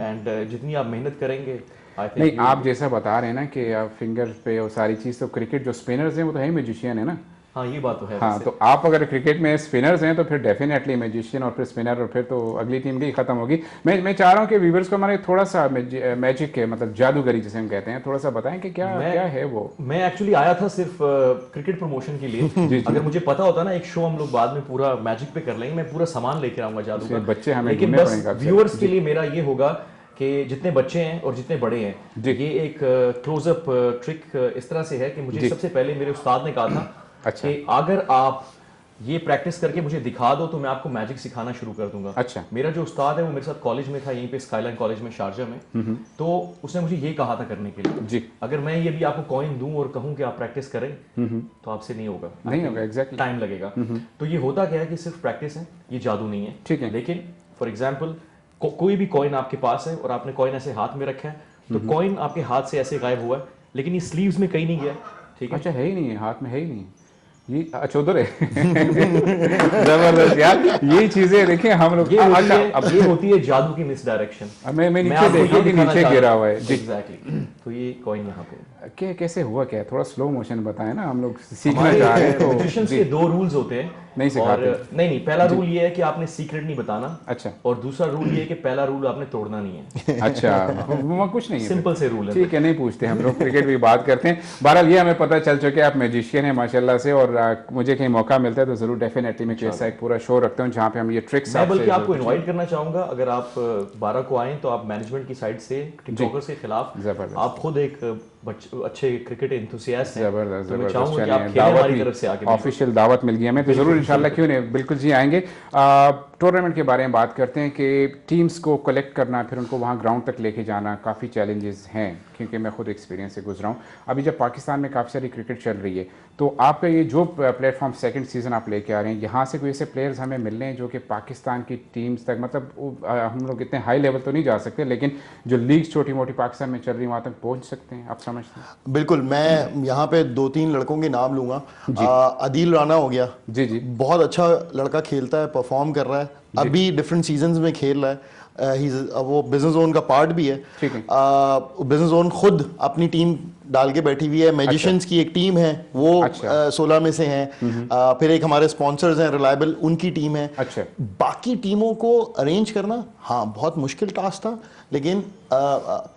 एंड जितनी आप मेहनत करेंगे नहीं, आप जैसा बता रहे हैं ना कि आप फिंगर पे और सारी चीज़, तो क्रिकेट जो स्पिनर्स हैं वो तो है मैजिशियन है ना। हाँ, ये बात तो है। हाँ, तो आप अगर क्रिकेट में स्पिनर्स हैं तो फिर डेफिनेटली मैजिशियन और फिर स्पिनर, और फिर तो अगली टीम की खत्म होगी। मैं चाह रहा हूँ कि व्यूवर्स को हमारे थोड़ा सा मैजिक है, मतलब जादूगरी जिसे हम कहते हैं, थोड़ा सा बताएं कि क्या है वो। मैं एक्चुअली आया था सिर्फ क्रिकेट प्रमोशन के लिए। अगर मुझे पता होता ना एक शो हम लोग बाद में पूरा मैजिक पे कर लेंगे, मैं पूरा सामान लेकर आऊंगा जादू का। बच्चे हमें लेकिन बस व्यूअर्स के लिए मेरा ये होगा कि जितने बच्चे हैं और जितने बड़े हैं, ये एक क्लोजअप ट्रिक इस तरह से है कि मुझे सबसे पहले मेरे उस्ताद ने कहा था कि अगर आप ये प्रैक्टिस करके मुझे दिखा दो तो मैं आपको मैजिक सिखाना शुरू कर दूंगा। अच्छा। मेरा जो उस्ताद है वो मेरे साथ कॉलेज में था, यहीं पे स्काईलाइन कॉलेज में शारजा में। तो उसने मुझे ये कहा था करने के लिए जी, अगर मैं ये भी आपको कॉइन दूं और कहूं कि आप प्रैक्टिस करें तो आपसे नहीं होगा, एग्जैक्टली टाइम लगेगा। तो ये होता क्या है कि सिर्फ प्रैक्टिस है, ये जादू नहीं है। ठीक है। लेकिन फॉर एग्जाम्पल कोई भी कॉइन आपके पास है और आपने कॉइन ऐसे हाथ में रखा है, तो कॉइन आपके हाथ से ऐसे गायब हुआ है, लेकिन ये स्लीव्स में कहीं नहीं गया। ठीक है। अच्छा, है ही नहीं है, हाथ में है ही नहीं, ये अच्छा उधर है। जबरदस्त यार, ये चीजें देखिए हम लोग। ये होती है जादू की मिस डायरेक्शन। मैं नीचे देखा कि नीचे गिरा हुआ है। एग्जैक्टली। तो ये कॉइन यहाँ पे कैसे हुआ, क्या थोड़ा स्लो मोशन बताएं ना, हम लोग सीखना चाह रहे हैं। तो मैजिशियंस के 2 रूल्स होते हैं, नहीं सिखाते। नहीं, पहला रूल ये है कि आपने सीक्रेट नहीं बताना। अच्छा। और दूसरा रूल ये है कि पहला रूल आपने तोड़ना नहीं है। अच्छा, वो कुछ नहीं है, सिंपल से रूल है। ठीक है, नहीं पूछते हम लोग, क्रिकेट की बात करते हैं। बहरहाल ये हमें पता चल चुके आप मैजिशियन हैं माशाल्लाह से, और मुझे कहीं मौका मिलता है तो जरूर डेफिनेटली मैं कैसा एक पूरा शो रखता हूँ जहाँ पे हम ये ट्रिक्स। मैं बल्कि आपको इनवाइट करना चाहूंगा, अगर आप 12 को आए तो आप मैनेजमेट की साइड से टिकटॉकर्स के खिलाफ आप खुद एक अच्छे क्रिकेट एंथुसियास्ट हैं। जबरदस्त, तो मैं चाहूंगा कि आप खेलें हमारी तरफ से आके। ऑफिशियल दावत मिल गई हमें, तो जरूर इंशाल्लाह, क्यों नहीं, बिल्कुल जी आएंगे। टूर्नामेंट के बारे में बात करते हैं कि टीम्स को कलेक्ट करना, फिर उनको वहाँ ग्राउंड तक लेके जाना, काफ़ी चैलेंजेस हैं, क्योंकि मैं खुद एक्सपीरियंस से गुजरा हूँ। अभी जब पाकिस्तान में काफ़ी सारी क्रिकेट चल रही है, तो आपका ये जो प्लेटफॉर्म सेकंड सीज़न आप लेके आ रहे हैं, यहाँ से कोई ऐसे प्लेयर्स हमें मिल रहे हैं जो कि पाकिस्तान की टीम्स तक, मतलब हम लोग इतने हाई लेवल तो नहीं जा सकते, लेकिन जो लीग्स छोटी मोटी पाकिस्तान में चल रही है वहाँ तक पहुँच सकते हैं, आप समझते हैं? बिल्कुल, मैं यहाँ पे 2-3 लड़कों के नाम लूँगा। आदिल राना हो गया, जी, बहुत अच्छा लड़का, खेलता है, परफॉर्म कर रहा है, अभी डिफरेंट सीजन्स में खेल रहा है। वो बिजनेस जोन का पार्ट भी है। ठीक है। बिजनेस जोन खुद अपनी टीम डाल के बैठी हुई है। मैजिशियंस की एक टीम है, वो 16 में से हैं। फिर एक हमारे स्पॉन्सर्स हैं रिलायबल, उनकी टीम है। अच्छा। बाकी टीमों को अरेंज करना हाँ बहुत मुश्किल टास्क था, लेकिन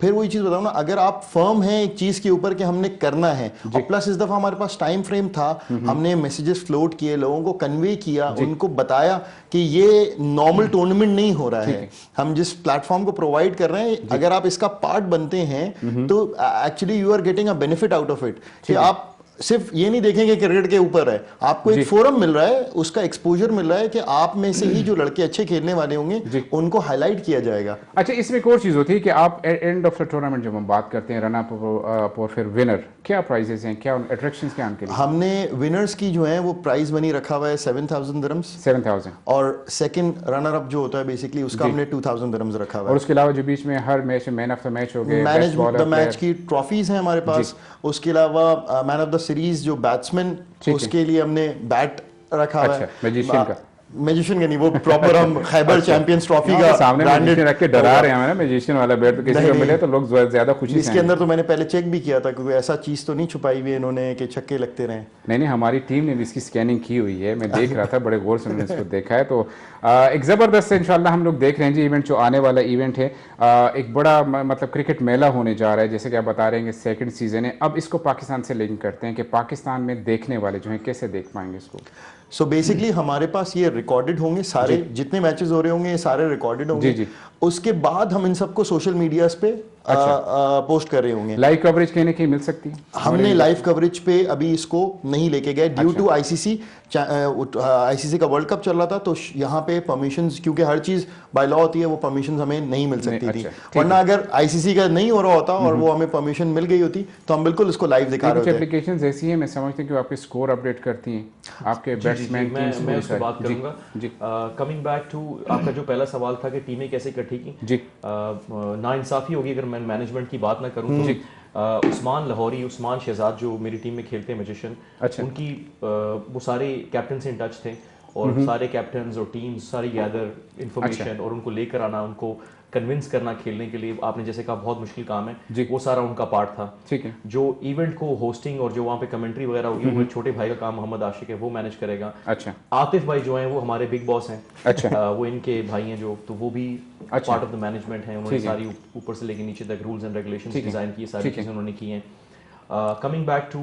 फिर वही चीज़ बताऊँ ना, अगर आप फर्म हैं एक चीज़ के ऊपर कि हमने करना है, और प्लस इस दफ़ा हमारे पास टाइम फ्रेम था, हमने मैसेजेस फ्लोट किए, लोगों को कन्वे किया, उनको बताया कि ये नॉर्मल टूर्नामेंट नहीं हो रहा है, हम जिस प्लेटफॉर्म को प्रोवाइड कर रहे हैं, अगर आप इसका पार्ट बनते हैं तो actually you are getting a benefit out of it, कि आप सिर्फ ये नहीं देखेंगे क्रिकेट के ऊपर है, आपको एक फोरम मिल रहा है, उसका एक्सपोजर मिल रहा है कि आप में से ही जो लड़के अच्छे खेलने वाले होंगे उनको हाईलाइट किया जाएगा। अच्छा, इसमें एक और चीज़ होती है कि आप एंड ऑफ द टूर्नामेंट जब हम बात करते हैं रन अप और फिर विनर, क्या प्राइजेस हैं, क्या अट्रैक्शंस क्या उनके लिए? हमने विनर्स की जो है वो प्राइज मनी रखा हुआ है 7,000 दिरहम्स, 7,000, और सेकंड रनर अप जो होता है बेसिकली उसका हमने 2,000 दिरहम्स रखा हुआ है। और उसके अलावा जो बीच में हर match man of the match हो गए, मैन ऑफ द मैच की ट्रॉफीज हैं हमारे पास, उसके अलावा मैन ऑफ द सीरीज जो बैट्समैन उसके लिए हमने बैट रखा हुआ है। मैजिशियन का, मैजिशियन का नहीं, वो प्रॉपर हम खैबर चैंपियंस ट्रॉफी का सामने मैजिशियन रख के डरा रहे हैं, मैजिशियन वाला बैट तो किसी को मिले तो लोग ज्यादा खुशी से। इसके अंदर तो मैंने पहले चेक भी किया था क्योंकि ऐसा चीज तो नहीं छुपाई हुई इन्होंने कि छक्के लगते रहे। नहीं, हमारी टीम ने भी इसकी स्कैनिंग की हुई है, मैं देख रहा था, बड़े गौर से मैंने इसको देखा है। तो एक ज़बरदस्त इंशाल्लाह हम लोग देख रहे हैं जी इवेंट, जो आने वाला इवेंट है एक बड़ा मतलब क्रिकेट मेला होने जा रहा है, जैसे कि आप बता रहे हैं कि सेकंड सीजन है। अब इसको पाकिस्तान से लिंक करते हैं कि पाकिस्तान में देखने वाले जो हैं कैसे देख पाएंगे इसको। सो बेसिकली हमारे पास ये रिकॉर्डेड होंगे सारे, जितने मैचेस हो रहे होंगे ये सारे रिकॉर्डेड होंगे। जी। उसके बाद हम इन सबको सोशल मीडियाज पे पोस्ट कर रहे होंगे। लाइव कवरेज कहने की मिल सकती है? हमने लाइव कवरेज पे अभी इसको नहीं लेके गए ड्यू टू आईसीसी का वर्ल्ड कप चल रहा था, तो यहाँ पे परमिशंस, क्योंकि हर चीज बाय लॉ होती है, वो परमिशंस हमें नहीं मिल सकती थी। वरना अगर आईसीसी का नहीं हो रहा होता और वो हमें परमिशन मिल गई होती तो हम बिल्कुल इसको लाइव दिखा रहे होते। एप्लीकेशंस ऐसी हैं, मैं समझती हूँ कि आपके स्कोर अपडेट करती हैं, आपके बैट्समैन। मैं उस पर बात करूंगा। कमिंग बैक टू आपका जो पहला सवाल था कि टीमें कैसे इकट्ठी की, जी, नाइंसाफी होगी अगर मैं मैनेजमेंट की बात ना करूं तो उस्मान लाहौरी, उस्मान शहजाद जो मेरी टीम में खेलते हैं मैजिशियन, उनकी वो सारे कैप्टन से इन टच थे और सारे कैप्टन्स और टीम्स सारी गैदर इंफॉर्मेशन और उनको लेकर आना, उनको कन्विंस करना खेलने के लिए, आपने जैसे कहा बहुत मुश्किल काम है, वो सारा उनका पार्ट था। ठीक है। जो इवेंट को होस्टिंग और जो वहाँ पे कमेंट्री वगैरह होगी वो छोटे भाई का काम मोहम्मद आशिक है, वो मैनेज करेगा। अच्छा। आतिफ भाई जो हैं वो हमारे बिग बॉस हैं। अच्छा। वो इनके भाई हैं जो, तो वो भी पार्ट ऑफ द मैनेजमेंट हैं। उन्होंने सारी ऊपर से लेकर नीचे तक रूल्स एंड रेगुलेशंस डिजाइन किए, सारी चीजें उन्होंने की हैं। कमिंग बैक टू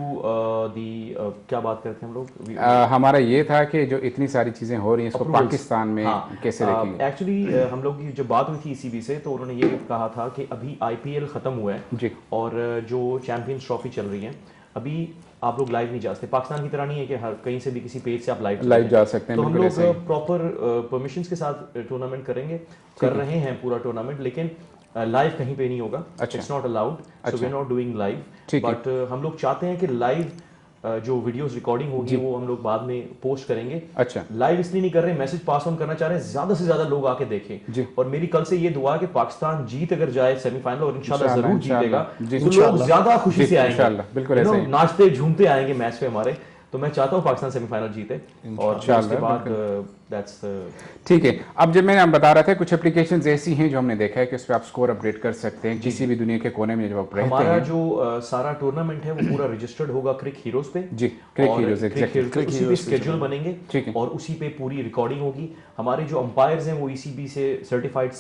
दी क्या बात करते हैं हम लोग, हमारा ये था कि जो इतनी सारी चीजें हो रही हैं इसको पाकिस्तान में कैसे देखेंगे? एक्चुअली हम लोग की जब बात हुई थी ईसीबी से तो उन्होंने ये कहा था कि अभी आईपीएल खत्म हुआ है जी, और जो चैंपियंस ट्रॉफी चल रही है, अभी आप लोग लाइव नहीं जा सकते। पाकिस्तान की तरह नहीं है कि हर कहीं से भी किसी पेज से आप लाइव जा सकते हैं। तो हम लोग प्रॉपर परमिशंस के साथ टूर्नामेंट करेंगे, कर रहे हैं पूरा टूर्नामेंट, लेकिन लाइव कहीं पे नहीं होगा। It's not allowed, so we are not doing live. But हम लोग चाहते हैं कि लाइव जो वीडियोस रिकॉर्डिंग होगी वो हम लोग बाद में पोस्ट करेंगे। अच्छा। लाइव इसलिए नहीं कर रहे, मैसेज पास ऑन करना चाह रहे हैं, ज्यादा से ज्यादा लोग आके देखें। और मेरी कल से ये दुआ है कि पाकिस्तान जीत अगर जाए सेमीफाइनल, और इंशाल्लाह जरूर जीतेगा, तो लोग ज्यादा खुशी से आएंगे, बिल्कुल ऐसे ही नाचते झूमते आएंगे मैच पे हमारे। तो मैं चाहता हूँ पाकिस्तान सेमीफाइनल जीते और उसके बाद दैट्स ठीक है। अब जब मैं बता रहा था कुछ एप्लीकेशंस ऐसी हैं जो हमने देखा है कि उस पर आप स्कोर अपडेट कर सकते हैं किसी भी दुनिया के कोने में जब आप रहते हैं। हमारा जो सारा टूर्नामेंट है वो पूरा रजिस्टर्ड होगा क्रिक हीरोज पे जी, क्रिक हीरोज एग्जैक्टली, उसी पे स्केड्यूल बनेंगे और उसी पे पूरी रिकॉर्डिंग होगी। हमारे जो अंपायर्स हैं वो ईसीबी से सर्टिफाइड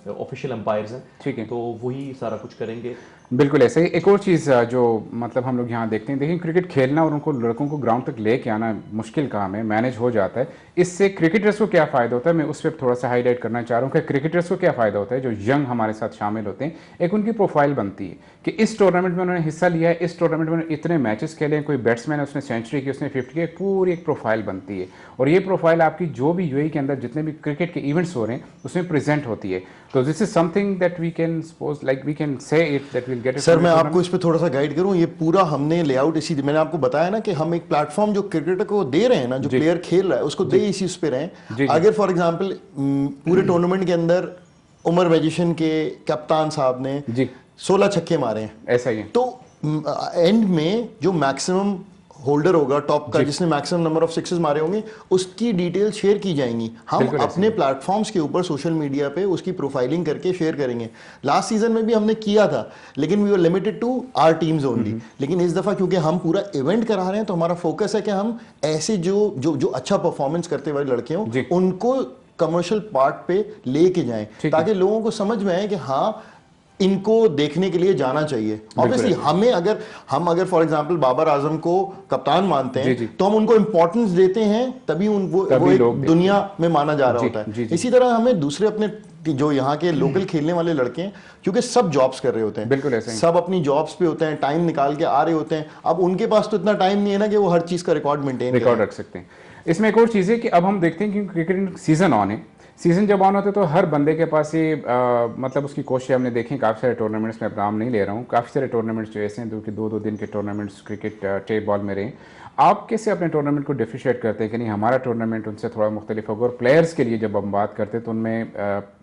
ऑफिशियल अंपायर्स हैं, ठीक है, तो वही सारा कुछ करेंगे। बिल्कुल ऐसे ही। एक और चीज़ जो मतलब हम लोग यहाँ देखते हैं, देखिए क्रिकेट खेलना और उनको लड़कों को ग्राउंड तक लेके आना मुश्किल काम है, मैनेज हो जाता है। इससे क्रिकेटर्स को क्या फ़ायदा होता है, मैं उस पर थोड़ा सा हाईलाइट करना चाह रहा हूँ कि क्रिकेटर्स को क्या फ़ायदा होता है जो यंग हमारे साथ शामिल होते हैं। एक उनकी प्रोफाइल बनती है कि इस टूर्नामेंट में उन्होंने हिस्सा लिया है, इस टूर्नामेंट में इतने मैचेस खेले हैं, कोई बैट्समैन है उसने सेंचुरी की, उसने 50 की, पूरी एक प्रोफाइल बनती है। और ये प्रोफाइल आपकी जो भी यूएई के अंदर जितने भी क्रिकेट के इवेंट्स हो रहे हैं उसमें प्रेजेंट होती है। तो this is something that we can suppose like we can say it that will get it. Sir मैं आपको इस पे थोड़ा सा गाइड करूं, ये पूरा हमने लेआउट इसी, मैंने आपको बताया ना कि हम एक प्लेटफॉर्म जो क्रिकेटर को दे रहे हैं ना, जो प्लेयर खेल रहा है उसको दे इसी उस पे रहे। अगर फॉर एग्जांपल पूरे टूर्नामेंट के अंदर उमर मैजिशियन के कप्तान साहब ने 16 छक्के मारे हैं, ऐसा ही है, तो एंड में जो मैक्सिमम होल्डर होगा टॉप का, जिसने मैक्सिमम नंबर ऑफ सिक्सेस मारे होंगे, उसकी डिटेल शेयर की जाएंगी। हम अपने प्लेटफॉर्म्स के ऊपर सोशल मीडिया पे उसकी प्रोफाइलिंग करके शेयर करेंगे। लास्ट सीजन में भी हमने किया था, लेकिन we were limited to our teams only. लेकिन इस दफा क्योंकि हम पूरा इवेंट करा रहे हैं तो हमारा फोकस है कि हम ऐसे जो अच्छा परफॉर्मेंस करते वाले लड़के हों उनको कमर्शियल पार्ट पे लेके जाएं, ताकि लोगों को समझ में आए कि हाँ इनको देखने के लिए जाना चाहिए। ऑब्वियसली हम अगर फॉर एग्जांपल बाबर आजम को कप्तान मानते हैं तो हम उनको इंपॉर्टेंस देते हैं, तभी वो एक दुनिया में माना जा रहा होता है। इसी तरह हमें दूसरे अपने जो यहाँ के लोकल खेलने वाले लड़के हैं, क्योंकि सब जॉब्स कर रहे होते हैं, बिल्कुल ऐसे ही, सब अपनी जॉब्स पे होते हैं, टाइम निकाल के आ रहे होते हैं। अब उनके पास तो इतना टाइम नहीं है ना कि वो हर चीज का रिकॉर्ड रख सकते हैं। इसमें एक और चीज़ है कि अब हम देखते हैं कि क्रिकेट सीजन ऑन है, सीजन जब ऑन होता है तो हर बंदे के पास ये मतलब उसकी कोशिश हमने देखी। काफ़ी सारे टूर्नामेंट्स में अब नाम नहीं ले रहा हूँ, काफ़ी सारे टूर्नामेंट्स जो ऐसे हैं जो कि 2-2 दिन के टूर्नामेंट्स क्रिकेट टेप बॉल में रहे। आप कैसे अपने टूर्नामेंट को डिफरेंशिएट करते हैं कि नहीं हमारा टूर्नामेंट उनसे थोड़ा मुख्तलिफ होगा? और प्लेयर्स के लिए जब हम बात करते हैं तो उनमें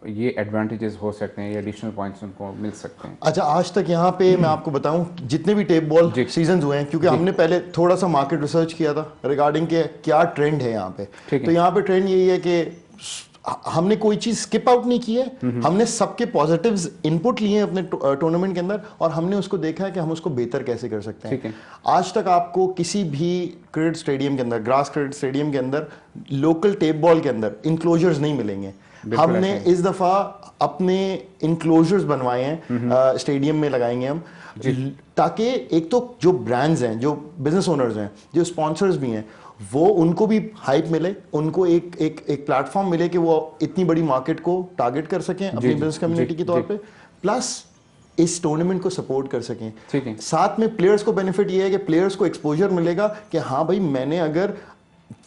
ये एडवांटेजेस हो सकते हैं, ये एडिशनल पॉइंट्स उनको मिल सकते हैं? अच्छा, आज तक यहाँ पे मैं आपको बताऊं जितने भी टेप बॉल सीजन हुए हैं, क्योंकि हमने पहले थोड़ा सा मार्केट रिसर्च किया था रिगार्डिंग के क्या ट्रेंड है यहाँ पे, तो यहाँ पे ट्रेंड यही है कि हमने कोई चीज स्किप आउट नहीं की है, हमने सबके पॉजिटिव्स इनपुट लिए हैं अपने टूर्नामेंट के अंदर और हमने उसको देखा है कि हम उसको बेहतर कैसे कर सकते हैं। आज तक आपको किसी भी क्रिकेट स्टेडियम के अंदर, ग्रास क्रिकेट स्टेडियम के अंदर, लोकल टेप बॉल के अंदर इंक्लोजर्स नहीं मिलेंगे। हमने इस दफा अपने इंक्लोजर्स बनवाए हैं, स्टेडियम में लगाएंगे हम, ताकि एक तो जो ब्रांड्स हैं, जो बिजनेस ओनर्स हैं, जो स्पॉन्सर्स भी हैं, वो उनको भी हाइप मिले, उनको एक प्लेटफॉर्म मिले कि वो इतनी बड़ी मार्केट को टारगेट कर सकें अपनी बिजनेस कम्युनिटी के तौर पे, प्लस इस टूर्नामेंट को सपोर्ट कर सकें। साथ में प्लेयर्स को बेनिफिट ये है कि प्लेयर्स को एक्सपोजर मिलेगा कि हाँ भाई, मैंने अगर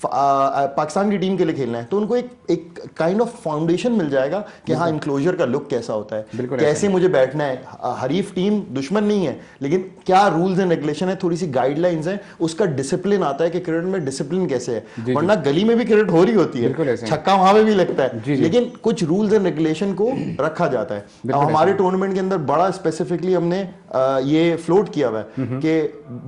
पाकिस्तान की टीम के लिए खेलना है तो उनको एक काइंड ऑफ फाउंडेशन मिल जाएगा कि हाँ, इंक्लोजर का लुक कैसा होता है, कैसे मुझे बैठना है। हरीफ टीम दुश्मन नहीं है, लेकिन क्या रूल्स एंड रेगुलेशन है, थोड़ी सी गाइडलाइंस है, उसका डिसिप्लिन आता है कि क्रिकेट में डिसिप्लिन कैसे है। वरना गली में भी क्रिकेट हो रही होती है, छक्का वहां पे भी लगता है, लेकिन कुछ रूल्स एंड रेगुलेशन को रखा जाता है। हमारे टूर्नामेंट के अंदर बड़ा स्पेसिफिकली हमने ये फ्लोट किया हुआ है कि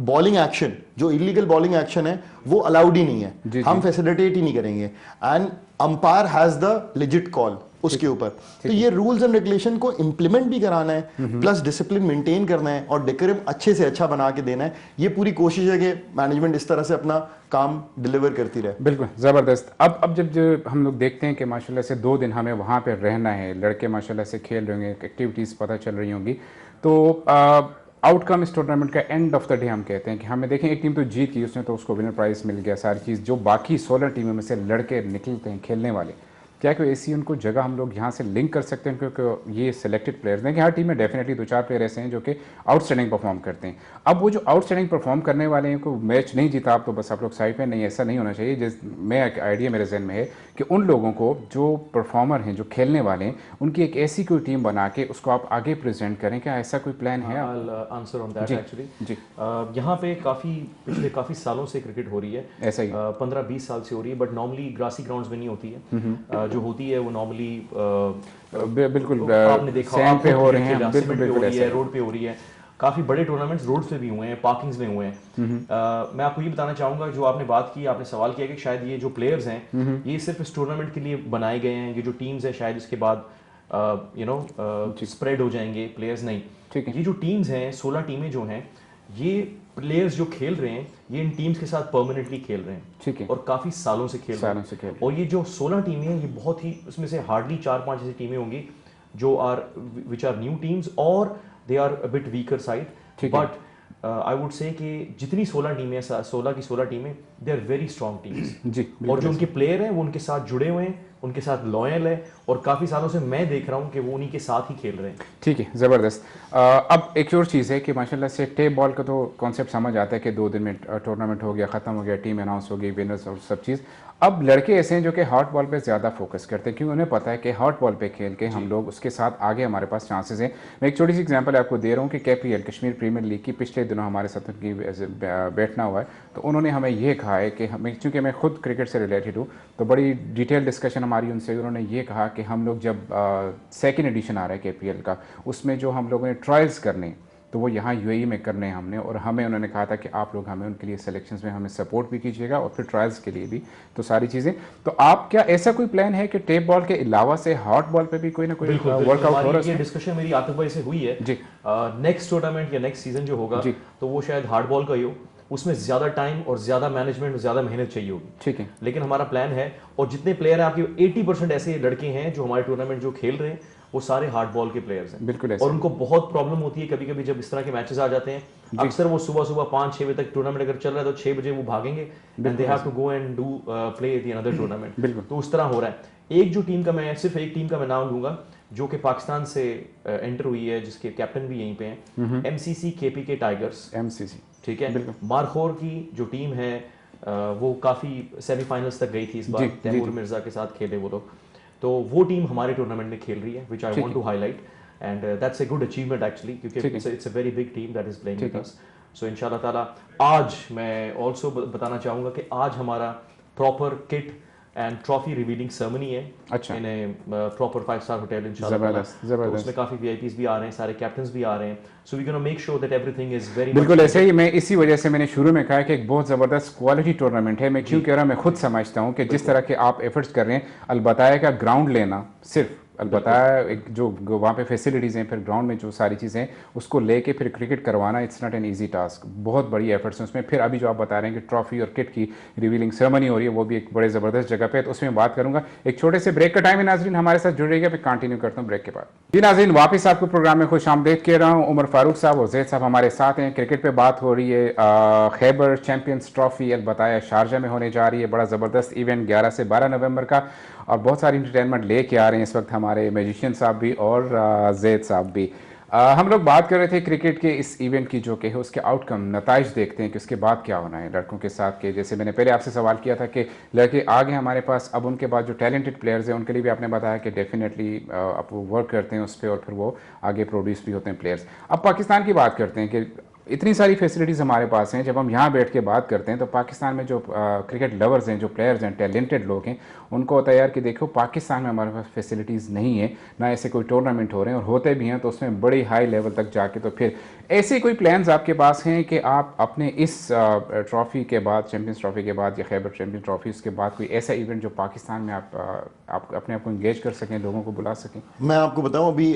बॉलिंग एक्शन, जो इलीगल बॉलिंग एक्शन है, वो अलाउड ही नहीं है, हम फैसिलिटेट ही नहीं करेंगे, and umpire has the legit call उसके ऊपर। तो ये रूल्स एंड रेगुलेशन को इंप्लीमेंट भी कराना है, प्लस डिसिप्लिन मेंटेन करना है और डेकोरम अच्छे से अच्छा बना के देना है। ये पूरी कोशिश है कि मैनेजमेंट इस तरह से अपना काम डिलीवर करती रहे। बिल्कुल ज़बरदस्त। अब जब जो हम लोग देखते हैं कि माशाल्लाह से 2 दिन हमें वहाँ पे रहना है, लड़के माशाल्लाह से खेल रहे होंगे, एक्टिविटीज़ पता चल रही होंगी, तो आउटकम इस टूर्नामेंट का एंड ऑफ द डे हम कहते हैं कि हमें देखें एक टीम तो जीत गई, उसने तो उसको विनर प्राइज मिल गया, सारी चीज़। जो बाकी 16 टीमों में से लड़के निकलते हैं खेलने वाले, क्या कोई ऐसी उनको जगह हम लोग यहाँ से लिंक कर सकते हैं? क्योंकि ये सिलेक्टेड प्लेयर्स हैं कि हर टीम में डेफिनेटली 2-4 प्लेयर ऐसे हैं जो कि आउटस्टैंडिंग परफॉर्म करते हैं। अब वो जो आउटस्टैंडिंग परफॉर्म करने वाले हैं, को मैच नहीं जीता आप तो बस आप लोग साइड पे नहीं, ऐसा नहीं होना चाहिए। जिस मैं एक आइडिया मेरे जहन में है कि उन लोगों को जो परफॉर्मर हैं, जो खेलने वाले हैं, उनकी एक ऐसी कोई टीम बना के उसको आप आगे प्रेजेंट करें। क्या ऐसा कोई प्लान है? आंसर ऑन दैट एक्चुअली जी, यहाँ पे पिछले काफ़ी सालों से क्रिकेट हो रही है, ऐसा ही 15-20 साल से हो रही है, बट नॉर्मली ग्रासी ग्राउंड्स में नहीं होती है। जो होती है वो नॉर्मली बिल्कुल आपने देखा सैंड पे हो रहे हैं, बिल्कुल ऐसे रोड पे हो रही है। काफ़ी बड़े टूर्नामेंट्स रोड पे भी हुए हैं, पार्किंग्स में हुए हैं। मैं आपको ये बताना चाहूँगा, जो आपने बात की, आपने सवाल किया कि शायद ये जो प्लेयर्स हैं ये सिर्फ इस टूर्नामेंट के लिए बनाए गए हैं, ये जो टीम्स हैं शायद इसके बाद स्प्रेड हो जाएंगे प्लेयर्स, नहीं। ये जो टीम्स हैं, 16 टीमें जो हैं, ये प्लेयर्स जो खेल रहे हैं ये इन टीम्स के साथ परमानेंटली खेल रहे हैं, ठीक है, और काफ़ी सालों से खेल रहे हैं। और ये जो 16 टीमें हैं, ये बहुत ही, उसमें से हार्डली 4-5 ऐसी टीमें होंगी जो विच आर न्यू टीम्स और they are a bit weaker side, but I would say कि जितनी 16 टीमें, 16 की 16 टीमें, they are very strong teams जी। और जो उनके प्लेयर हैं वो उनके साथ जुड़े हुए हैं, उनके साथ लॉयल है, और काफ़ी सालों से मैं देख रहा हूँ कि वो उन्हीं के साथ ही खेल रहे हैं। ठीक है, ज़बरदस्त। अब एक और चीज़ है कि माशाल्लाह से टेप बॉल का तो कॉन्सेप्ट समझ आता है कि 2 दिन में टूर्नामेंट हो गया, ख़त्म हो गया, टीम अनाउंस हो गई, विनर्स और सब चीज़। अब लड़के ऐसे हैं जो कि हॉट बॉल पे ज़्यादा फोकस करते हैं, क्योंकि उन्हें पता है कि हॉट बॉल पे खेल के हम लोग उसके साथ आगे, हमारे पास चांसेस हैं। मैं एक छोटी सी एग्जांपल आपको दे रहा हूँ कि KPL, कश्मीर प्रीमियर लीग की, पिछले दिनों हमारे साथ उनकी बैठना हुआ है, तो उन्होंने हमें ये कहा है कि हमें, चूँकि मैं खुद क्रिकेट से रिलेटेड हूँ, तो बड़ी डिटेल डिस्कशन हमारी उनसे। उन्होंने ये कहा कि हम लोग जब सेकेंड एडिशन आ रहा है KPL का, उसमें जो हम लोगों ने ट्रायल्स करने, तो वो यहाँ UAE में करने हैं हमने, और हमें उन्होंने कहा था कि आप लोग हमें उनके लिए सिलेक्शंस में हमें सपोर्ट भी कीजिएगा और फिर ट्रायल्स के लिए भी, तो सारी चीज़ें। तो आप क्या ऐसा कोई प्लान है कि टेप बॉल के अलावा से हॉट बॉल पे भी कोई ना कोई वर्कआउट हो रहा है? ये डिस्कशन मेरी आतिफ भाई से हुई है जी। नेक्स्ट टूर्नामेंट या नेक्स्ट सीजन जो होगा तो वो शायद हार्ड बॉल का ही हो, उसमें ज़्यादा टाइम और ज़्यादा मैनेजमेंट और ज़्यादा मेहनत चाहिए होगी, ठीक है, लेकिन हमारा प्लान है। और जितने प्लेयर हैं आपके 80% ऐसे लड़के हैं जो हमारे टूर्नामेंट जो खेल रहे हैं, वो सारे हार्ड बॉल के प्लेयर्स हैं। बिल्कुल ऐसे। और उनको बहुत प्रॉब्लम होती है कभी कभी जब इस तरह के मैचेस आ जाते हैं, अक्सर वो सुबह सुबह 5-6 बजे तक टूर्नामेंट अगर चल रहा है तो 6 बजे वो भागेंगे and they have to go and do play the another tournament. तो उस तरह हो रहा है। एक जो टीम का मैं सिर्फ एक टीम का मैं नाम लूंगा जो कि पाकिस्तान से एंटर हुई है, जिसके कैप्टन भी यहीं पे हैं, एमसीसी केपीके टाइगर्स। एमसीसी, ठीक है। मारखोर की जो टीम है वो काफी सेमीफाइनल्स तक गई थी इस बार, तैमूर मिर्जा के साथ खेले वो लोग, तो वो टीम हमारे टूर्नामेंट में खेल रही है, which I want to highlight and that's a good achievement actually, क्योंकि it's a very big team that is playing with us. So इंशाल्लाह ताला आज मैं ऑल्सो बताना चाहूंगा कि आज हमारा proper kit and trophy revealing ceremony है। अच्छा। इन ए प्रॉपर 5-स्टार होटल इंशाल्लाह। जबरदस्त, तो उसमें काफी वीआईपीज भी आ रहे हैं, सारे कैप्टन्स भी आ रहे हैं, so we gonna make sure that everything is very बिल्कुल ऐसे ही। मैं इसी वजह से मैंने शुरू में कहा कि एक बहुत ज़बरदस्त क्वालिटी टूर्नामेंट है। मैं क्यों कह रहा हूँ, मैं खुद समझता हूँ कि जिस तरह के आप एफर्ट्स कर रहे हैं, अलबत्ता का ग्राउंड लेना, सिर्फ अलबत्ता एक जो वहाँ पे फैसिलिटीज़ हैं, फिर ग्राउंड में जो सारी चीज़ें हैं उसको लेके फिर क्रिकेट करवाना, it's not an easy task. बहुत बड़ी एफर्ट्स हैं उसमें। फिर अभी जो आप बता रहे हैं कि ट्रॉफी और किट की रिवीलिंग सेरेमनी हो रही है, वो भी एक बड़े ज़बरदस्त जगह पे है, तो उसमें बात करूँगा। एक छोटे से ब्रेक का टाइम है नाजरीन, हमारे साथ जुड़ेगा, फिर कंटिन्यू करता हूँ ब्रेक के बाद। जी नाजरीन, वापस आपको प्रोग्राम में खुश आमदीद कह रहा हूँ। उमर फारूक साहब और जैद साहब हमारे साथ हैं। क्रिकेट पे बात हो रही है। खैबर चैंपियंस ट्रॉफी अलबत्ता शारजा में होने जा रही है। बड़ा ज़बरदस्त इवेंट 11 से 12 नवंबर का, और बहुत सारी इंटरटेनमेंट लेके आ रहे हैं इस वक्त हमारे मैजिशियन साहब भी और जैद साहब भी। हम लोग बात कर रहे थे क्रिकेट के इस इवेंट की, जो कि है उसके आउटकम नताइज देखते हैं कि उसके बाद क्या होना है लड़कों के साथ के। जैसे मैंने पहले आपसे सवाल किया था कि लड़के आगे हमारे पास, अब उनके बाद जो टैलेंटेड प्लेयर्स हैं उनके लिए भी आपने बताया कि डेफिनेटली आप वो वर्क करते हैं उस पर, और फिर वो आगे प्रोड्यूस भी होते हैं प्लेयर्स। अब पाकिस्तान की बात करते हैं कि इतनी सारी फैसिलिटीज़ हमारे पास हैं। जब हम यहाँ बैठ के बात करते हैं तो पाकिस्तान में जो क्रिकेट लवर्स हैं, जो प्लेयर्स हैं, टैलेंटेड लोग हैं, उनको होता है यार कि देखो पाकिस्तान में हमारे पास फैसिलिटीज़ नहीं है, ना ऐसे कोई टूर्नामेंट हो रहे हैं, और होते भी हैं तो उसमें बड़ी हाई लेवल तक जाके। तो फिर ऐसे कोई प्लान्स आपके पास हैं कि आप अपने इस ट्रॉफ़ी के बाद, चैम्पियंस ट्रॉफ़ी के बाद या खैबर चैम्पियंस ट्रॉफ़ी, उसके बाद कोई ऐसा इवेंट जो पाकिस्तान में आप अपने आप को इंगेज कर सकें, लोगों को बुला सकें? मैं आपको बताऊं, अभी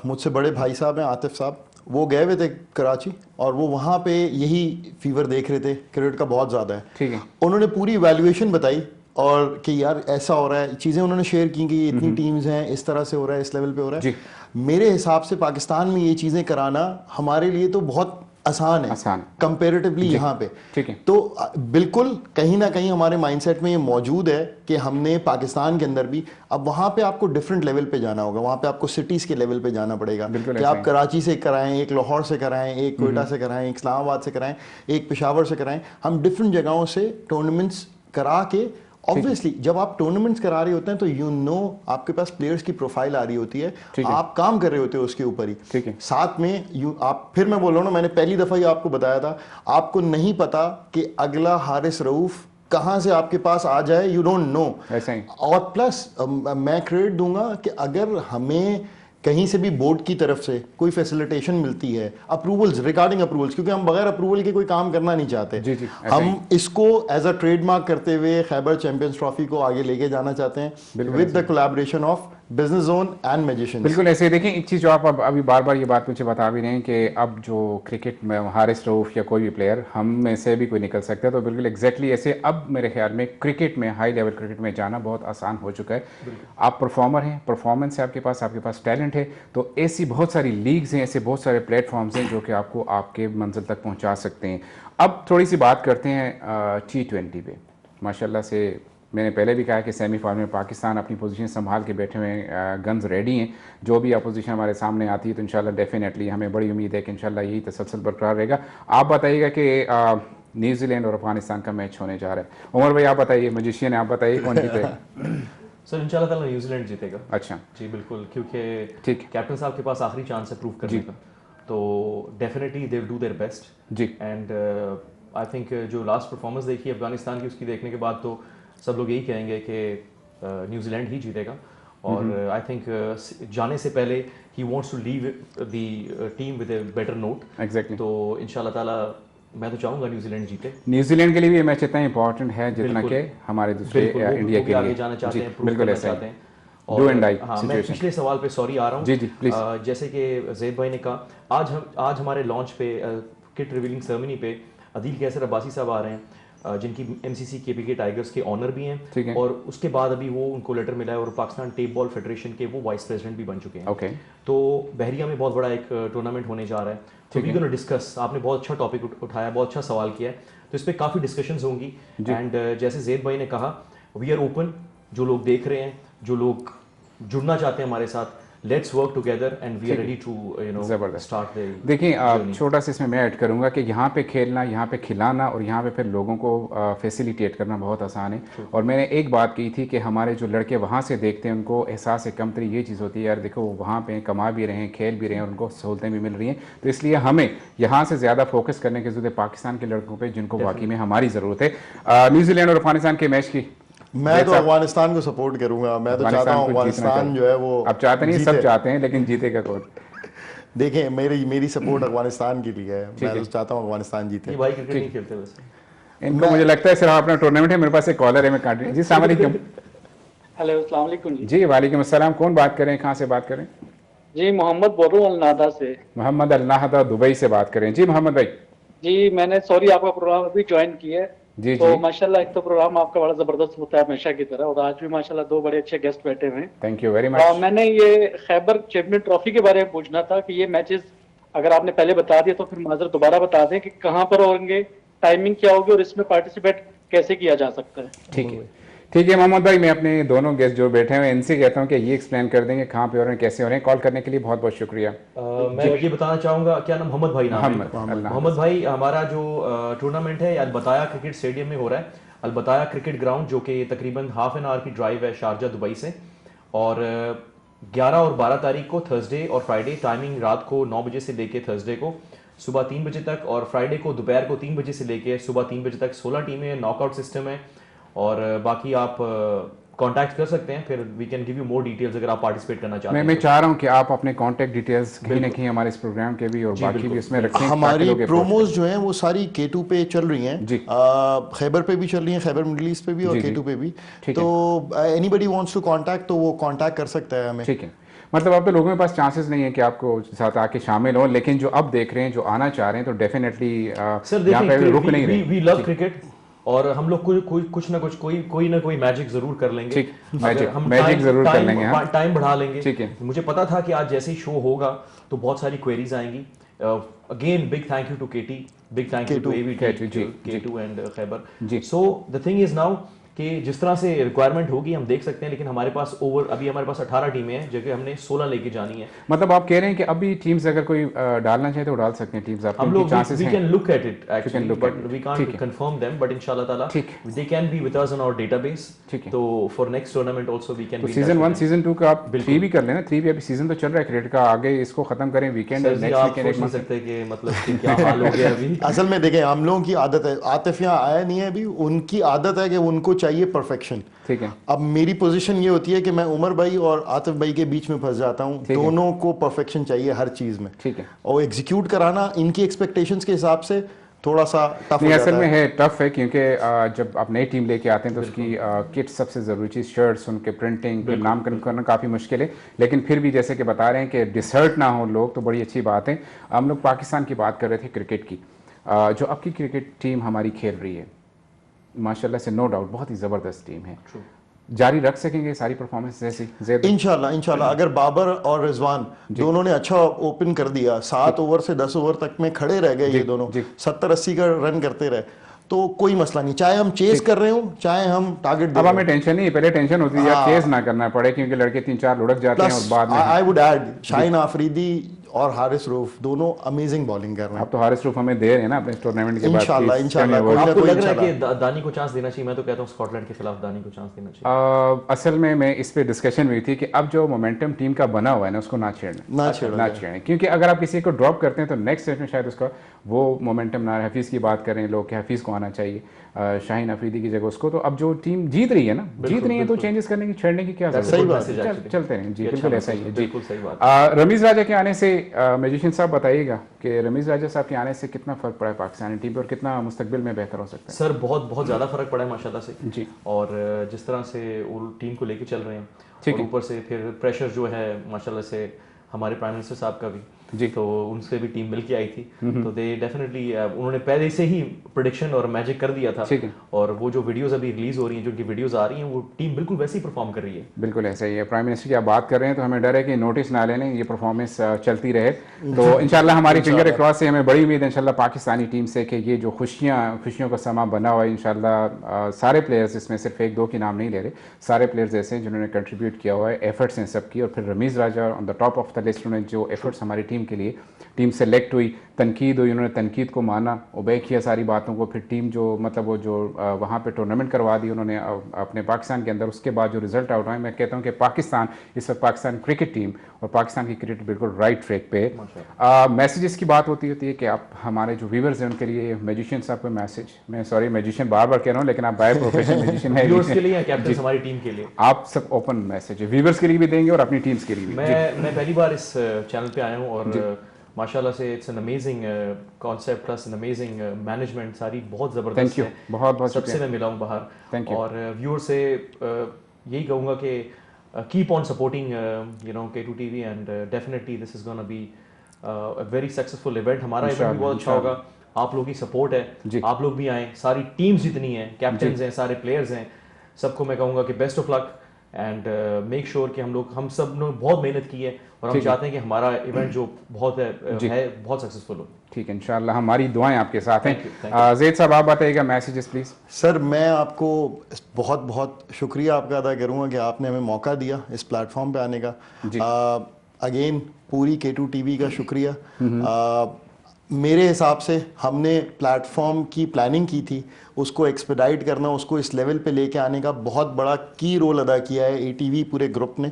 मुझसे बड़े भाई साहब हैं, आतिफ साहब, वो गए हुए थे कराची, और वो वहाँ पे यही फीवर देख रहे थे, क्रिकेट का बहुत ज़्यादा है। ठीक है। उन्होंने पूरी इवैल्यूएशन बताई, और कि यार ऐसा हो रहा है, चीज़ें उन्होंने शेयर की कि इतनी टीम्स हैं, इस तरह से हो रहा है, इस लेवल पे हो रहा है। मेरे हिसाब से पाकिस्तान में ये चीज़ें कराना हमारे लिए तो बहुत आसान है कंपैरेटिवली यहाँ पे। ठीक है। तो बिल्कुल कहीं ना कहीं हमारे माइंडसेट में ये मौजूद है कि हमने पाकिस्तान के अंदर भी, अब वहाँ पे आपको डिफरेंट लेवल पे जाना होगा, वहाँ पे आपको सिटीज़ के लेवल पे जाना पड़ेगा कि आप कराची से कराएं, एक लाहौर से कराएं, एक कोयटा से कराएं, एक इस्लामाबाद से कराएं, एक पेशावर से कराएं। हम डिफरेंट जगहों से टूर्नामेंट्स करा के, ऑब्वियसली जब आप टूर्नामेंट्स करा रहे होते हैं तो यू नो आपके पास प्लेयर्स की प्रोफाइल आ रही होती है, आप काम कर रहे होते हो उसके ऊपर ही। ठीक है। साथ में आप, फिर मैं बोल रहा हूँ ना, मैंने पहली दफा ही आपको बताया था, आपको नहीं पता कि अगला हारिस रऊफ कहाँ से आपके पास आ जाए, यू डोंट नो। ऐसा ही। और प्लस मैं क्रेडिट दूंगा कि अगर हमें कहीं से भी बोर्ड की तरफ से कोई फैसिलिटेशन मिलती है, अप्रूवल्स, रिगार्डिंग अप्रूवल्स, क्योंकि हम बगैर अप्रूवल के कोई काम करना नहीं चाहते। जी जी, हम इसको एज अ ट्रेडमार्क करते हुए खैबर चैंपियंस ट्रॉफी को आगे लेके जाना चाहते हैं with the collaboration of business zone and magicians. बिल्कुल ऐसे ही। देखिए एक चीज़ जो आप अभी बार बार ये बात मुझे बता भी रहे हैं कि अब जो क्रिकेट में हारिस रऊफ या कोई भी प्लेयर, हम में से भी कोई निकल सकता है, तो बिल्कुल एग्जैक्टली ऐसे अब मेरे ख्याल में क्रिकेट में, हाई लेवल क्रिकेट में जाना बहुत आसान हो चुका है। आप परफॉर्मर हैं, परफॉर्मेंस है आपके पास टैलेंट है, तो ऐसी बहुत सारी लीग्स हैं, ऐसे बहुत सारे प्लेटफॉर्म्स हैं जो कि आपको आपके मंजिल तक पहुँचा सकते हैं। अब थोड़ी सी बात करते हैं T20 पे। माशाल्लाह से मैंने पहले भी कहा कि सेमीफाइनल में पाकिस्तान अपनी पोजीशन संभाल के बैठे हुए हैं, गन्स रेडी हैं। जो भी अपोजिशन हमारे सामने आती है तो इंशाल्लाह डेफिनेटली हमें बड़ी उम्मीद है कि इंशाल्लाह यही तसलसल बरकरार रहेगा। आप बताइएगा कि न्यूजीलैंड और अफगानिस्तान का मैच होने जा रहा है। उमर भाई आप बताइए, मैजिशियन आप बताइए कौन जीतेगा? सर इंशाल्लाह ताला न्यूजीलैंड जीतेगा। अच्छा जी बिल्कुल, क्योंकि ठीक, कैप्टन साहब के पास आखिरी चांस है प्रूव करने का, तो definitely they will do their best जी। एंड आई थिंक जो लास्ट परफॉर्मेंस देखी अफगानिस्तान की, उसकी देखने के बाद तो सब लोग यही कहेंगे कि न्यूजीलैंड ही जीतेगा। और आई थिंक जाने से पहले ही wants to leave the team with a better note. Exactly. तो इंशाल्लाह ताला मैं तो चाहूंगा न्यूजीलैंड जीते। न्यूजीलैंड के लिए भी ये मैच इतना इंपॉर्टेंट है जितना कि हमारे दूसरे इंडिया के लिए आगे जाना चाहते हैं, प्रूव बिल्कुल करना ऐसा चाहते हैं। डू एंड डाई हाँ, मैं पिछले सवाल पे सॉरी आ रहा हूँ। जी जी प्लीज। जैसे कि जैद भाई ने कहा, आज हमारे लॉन्च पे किट रिवीलिंग सेरेमनी पे अदील कैसर अब्बासी साहब आ रहे हैं, जिनकी एमसीसी केपीके टाइगर्स के ऑनर भी ठीक हैं, है। और उसके बाद अभी वो उनको लेटर मिला है और पाकिस्तान टेप बॉल फेडरेशन के वो वाइस प्रेसिडेंट भी बन चुके हैं। ओके। तो बहरिया में बहुत बड़ा एक टूर्नामेंट होने जा रहा है, तो वी गोना डिस्कस। आपने बहुत अच्छा टॉपिक उठाया, बहुत अच्छा सवाल किया है, तो इस पर काफ़ी डिस्कशंस होंगी। एंड जैसे जैद भाई ने कहा, वी आर ओपन, जो लोग देख रहे हैं, जो लोग जुड़ना चाहते हैं हमारे साथ, let's work together and we are ready to start the. देखिए छोटा सा इसमें मैं ऐड करूंगा कि यहाँ पे खेलना, यहाँ पे खिलाना और यहाँ पे फिर लोगों को फैसिलिटेट करना बहुत आसान है। और मैंने एक बात की थी कि हमारे जो लड़के वहाँ से देखते हैं उनको एहसास कमतरी ये चीज़ होती है, यार देखो वो वहाँ पे कमा भी रहे हैं, खेल भी रहे हैं और उनको सहूलतें भी मिल रही हैं। तो इसलिए हमें यहाँ से ज़्यादा फोकस करने की जरूरत है पाकिस्तान के लड़कों पर, जिनको वाकई में हमारी ज़रूरत है। न्यूजीलैंड और अफगानिस्तान के मैच की मैं तो अफगानिस्तान को सपोर्ट करूंगा। मैं तो चाहता हूँ अफगानिस्तान जो है वो, आप चाहते नहीं, सब चाहते हैं, लेकिन जीतेगा कौन? देखें मेरी सपोर्ट अफगानिस्तान के लिए है। मैं तो चाहता हूँ अफगानिस्तान जीते। ये भाई क्रिकेट नहीं खेलते वैसे। इनको मुझे लगता है सिर्फ अपना टूर्नामेंट है। मेरे पास एक कॉलर है, मैं काट रही हूँ। जी अस्सलाम वालेकुम। हेलो अस्सलाम वालेकुम जी। जी वालेकुम अस्सलाम। कौन बात करें, कहाँ से बात करें? जी मोहम्मद बोल रहा हूँ अलनादा से। मोहम्मद अलनाहदा दुबई से बात करें। जी मोहम्मद भाई। जी मैंने सॉरी आपका प्रोग्राम अभी ज्वाइन किया है। जी तो जी माशाल्लाह एक तो प्रोग्राम आपका बड़ा जबरदस्त होता है हमेशा की तरह, और आज भी माशाल्लाह दो बड़े अच्छे गेस्ट बैठे हुए हैं। Thank you very much. मैंने ये खैबर चैंपियन ट्रॉफी के बारे में पूछना था कि ये मैचेस अगर आपने पहले बता दिया तो फिर माजर दोबारा बता दें कि कहाँ पर होंगे, टाइमिंग क्या होगी और इसमें पार्टिसिपेट कैसे किया जा सकता है। ठीक है मोहम्मद भाई, मैं अपने दोनों गेस्ट जो बैठे हैं इनसे कहता हूँ कि ये एक्सप्लेन कर देंगे कहाँ पे हो रहे हैं, कैसे हो रहे हैं। कॉल करने के लिए बहुत बहुत शुक्रिया। मैं ये बताना चाहूँगा, क्या नाम? मोहम्मद भाई नाम है। मोहम्मद भाई, हमारा जो टूर्नामेंट है अलबताया क्रिकेट स्टेडियम में हो रहा है। अलबताया क्रिकेट ग्राउंड जो कि तकरीबन हाफ एन आवर की ड्राइव है शारजा दुबई से, और 11 और 12 तारीख को थर्सडे और फ्राइडे, टाइमिंग रात को 9 बजे से लेके थर्सडे को सुबह 3 बजे तक, और फ्राइडे को दोपहर को 3 बजे से लेके सुबह 3 बजे तक। 16 टीमें, नॉकआउट सिस्टम है, और बाकी आप कांटेक्ट कर सकते हैं, फिर we can give you more details अगर आप पार्टिसिपेट करना चाहते हैं। मैं चाह रहा हूँ कि आप अपने कांटेक्ट डिटेल्स कहीं ना कहीं हमारे इस प्रोग्राम के भी और बाकी भी उसमें रखें। हमारी प्रोमोज जो हैं वो सारी K2 पे चल रही हैं जी। खैबर पे भी चल रही हैं, खैबर मिडिल ईस्ट पे भी और K2 पे भी। तो एनीबडी वांट्स टू कांटेक्ट तो वो कांटेक्ट कर सकता है हमें। ठीक है, मतलब अब तो लोगों के पास चांसेस नहीं है कि आपको साथ आके शामिल हो, लेकिन जो अब देख रहे हैं, जो आना चाह रहे हैं, तो डेफिनेटली यहाँ पे रुक नहीं रहे। वी लव क्रिकेट, और हम लोग कुछ ना कुछ कोई ना कोई मैजिक जरूर कर लेंगे। ठीक, मैजिक जरूर कर लेंगे, टाइम बढ़ा लेंगे। ठीक है। मुझे पता था कि आज जैसे ही शो होगा तो बहुत सारी क्वेरीज आएंगी। Again big thank you to KT, big thank you to AVT, K2 and Khyber. So the thing is now कि जिस तरह से रिक्वायरमेंट होगी हम देख सकते हैं, लेकिन हमारे पास अभी हमारे पास 18 टीमें हैं, जगह हमने 16 लेके जानी है। मतलब आप कह रहे हैं कि अभी टीम्स अगर कोई डालना चाहे तो डाल सकते हैं टीम्स, हम लोग चांसेस वी हैं। Can look at it actually, but we can't confirm them, but इंशाल्लाह ताला they can be with us on our database. तो for next tournament also we can be season 1 season 2 का आप 3 भी कर लेना। 3 भी अभी सीजन तो चल रहा है क्रिकेट का, आगे इसको खत्म करें वीकेंड और नेक्स्ट वीकेंड एक सोच सकते हैं कि मतलब कि क्या हाल हो गया अभी। असल में देखें हम लोगों की आदत है, आतिफ यहाँ आया नहीं है अभी, उनकी आदत है कि उनको चाहिए परफेक्शन। ठीक है। अब मेरी पोजीशन ये होती है कि मैं उमर भाई और आतिफ भाई के बीच में फंस जाता हूँ। दोनों को परफेक्शन चाहिए हर चीज में। ठीक है। और एग्जीक्यूट कराना इनकी एक्सपेक्टेशंस के हिसाब से थोड़ा सा टफ हो असल जाता में है। टफ है, क्योंकि जब आप नई टीम लेके आते हैं तो उसकी किट सबसे ज़रूरी चीज़, शर्ट्स, उनके प्रिंटिंग, नामकरण करना काफ़ी मुश्किल है। लेकिन फिर भी जैसे कि बता रहे हैं कि डिसहर्ट ना हो लोग, तो बड़ी अच्छी बात है। हम लोग पाकिस्तान की बात कर रहे थे क्रिकेट की, जो अब की क्रिकेट टीम हमारी खेल रही है माशाल्लाह से, नो डाउट बहुत ही ज़बरदस्त टीम है। जारी रख सकेंगे सारी परफॉर्मेंस जैसी? इंशाल्लाह अगर बाबर और रिजवान दोनों ने अच्छा ओपन कर दिया, 7 ओवर से 10 ओवर तक में खड़े रह गए, ये दोनों 70-80 का रन करते रहे, तो कोई मसला नहीं। चाहे हम चेस कर रहे हो, चाहे हम टारगेट दे। अब हमें टेंशन नहीं, पहले टेंशन होती है यार चेस ना करना पड़े, क्योंकि लड़के 3-4 लुढ़क जाते हैं और बाद में। I would add Shaheen Afridi और हारिस रूफ दोनों अमेजिंग बॉलिंग कर रहे हैं। अब तो हारिस रूफ हमें दे रहे हैं ना अपने टूर्नामेंट के बाद। इंशाल्लाह आपको लग रहा है कि दानी को चांस देना चाहिए? मैं तो कहता हूँ स्कॉटलैंड के खिलाफ दानी को चांस देना चाहिए। असल में मैं इस पे डिस्कशन हुई थी कि अब जो मोमेंटम टीम का बना हुआ है ना, उसको ना छेड़ना, क्योंकि अगर आप किसी को ड्रॉप करते हैं तो नेक्स्ट स्टेज में शायद उसका वो मोमेंटम ना। हफीज़ की बात करें लोग कि हफीज़ को आना चाहिए, शाहीन अफरीदी की जगह उसको। तो अब जो टीम जीत रही है ना, जीत रही है, तो चेंजेस करने की, छेड़ने की क्या जरूरत है? सही बात, चलते रहें जी, बिल्कुल ऐसा ही है जी। बिल्कुल सही बात। रमीज़ राजा के आने से, मैजिशियन साहब बताइएगा कि रमीज़ राजा साहब के आने से कितना फ़र्क पड़ा है पाकिस्तानी टीम पर, और कितना मुस्तकबिल में बेहतर हो सकता है? सर बहुत ज़्यादा फ़र्क पड़ा है माशाल्लाह से जी। और जिस तरह से वो टीम को लेके चल रहे हैं, ठीक और है। ऊपर से फिर प्रेशर जो है माशाल्लाह से हमारे प्राइम मिनिस्टर साहब का भी, जी। तो उनसे भी टीम मिल के आई थी, तो दे डेफिनेटली उन्होंने पहले से ही प्रेडिक्शन और मैजिक कर दिया था। ठीक है। और वो जो वीडियोस अभी रिलीज हो रही हैं, जो उनकी वीडियोस आ रही हैं, वो टीम बिल्कुल वैसे ही परफॉर्म कर रही है। बिल्कुल ऐसा ही है। प्राइम मिनिस्टर की आप बात कर रहे हैं तो हमें डर है कि नोटिस ना ले लें, ये परफॉर्मेंस चलती रहे। तो इंशाल्लाह हमारी फिंगर क्रॉस से, हमें बड़ी उम्मीद है इंशाल्लाह पाकिस्तानी टीम से कि ये जो खुशियों का समा बना हुआ है, इंशाल्लाह सारे प्लेयर्स, इसमें सिर्फ एक दो की नाम नहीं ले रहे, सारे प्लेयर्स ऐसे हैं जिन्होंने कंट्रीब्यूट किया हुआ है, एफर्ट्स हैं सबकी। और फिर Rameez Raja on the top of the list, उन्होंने जो एफर्ट्स हमारी टीम के लिए, टीम सेलेक्ट हुई, तनकीद हुई, उन्होंने तनकीद को माना, ओबे किया सारी बातों को। फिर टीम जो मतलब वो जो वहाँ पे टूर्नामेंट करवा दी उन्होंने अपने पाकिस्तान के अंदर। उसके बाद जो रिजल्ट आउट हुआ, मैं कहता हूँ कि पाकिस्तान इस वक्त, पाकिस्तान क्रिकेट टीम और पाकिस्तान की क्रिकेट बिल्कुल राइट ट्रैक पे। मैसेजेस की बात होती है कि आप हमारे जो व्यूवर्स हैं उनके लिए मैजिशियन साहब का मैसेज, मैं सॉरी मैजिशियन बार बार कह रहा हूँ, लेकिन आप बाय प्रोफेशनल मैजिशियन है, व्यूअर्स के लिए या कैप्टन हमारी टीम के लिए, आप सब ओपन मैसेज है व्यूवर्स के लिए भी देंगे और अपनी टीम्स के लिए भी। मैं पहली बार इस चैनल पे आया हूँ और माशाल्लाह से it's an amazing concept plus an amazing management, सारी बहुत ज़बरदस्त है। बहुत बहुत सबसे मैं मिला हूँ बाहर। Thank you. और व्यूअर से यही कहूँगा कि keep on supporting you know K2 TV and definitely this is gonna be a very successful event. हमारा इवेंट भी बहुत अच्छा होगा, आप लोगों की सपोर्ट है, आप लोग भी आएँ, सारी टीम्स जितनी हैं, कैप्टन हैं, सारे प्लेयर्स हैं, सबको मैं कहूँगा कि best of luck and make sure कि हम सब ने बहुत मेहनत की है और हम चाहते हैं कि हमारा इवेंट जो बहुत है बहुत सक्सेसफुल हो। ठीक है, इंशाल्लाह हमारी दुआएं आपके साथ हैं। ज़ैद साहब आप बताइएगा मैसेजेस प्लीज। सर मैं आपको बहुत बहुत शुक्रिया आपका अदा करूँगा कि आपने हमें मौका दिया इस प्लेटफॉर्म पे आने का। अगेन पूरी K2 TV का शुक्रिया। मेरे हिसाब से हमने प्लेटफॉर्म की प्लानिंग की थी, उसको एक्सपेडाइट करना, उसको इस लेवल पे लेके आने का बहुत बड़ा की रोल अदा किया है ATV पूरे ग्रुप ने।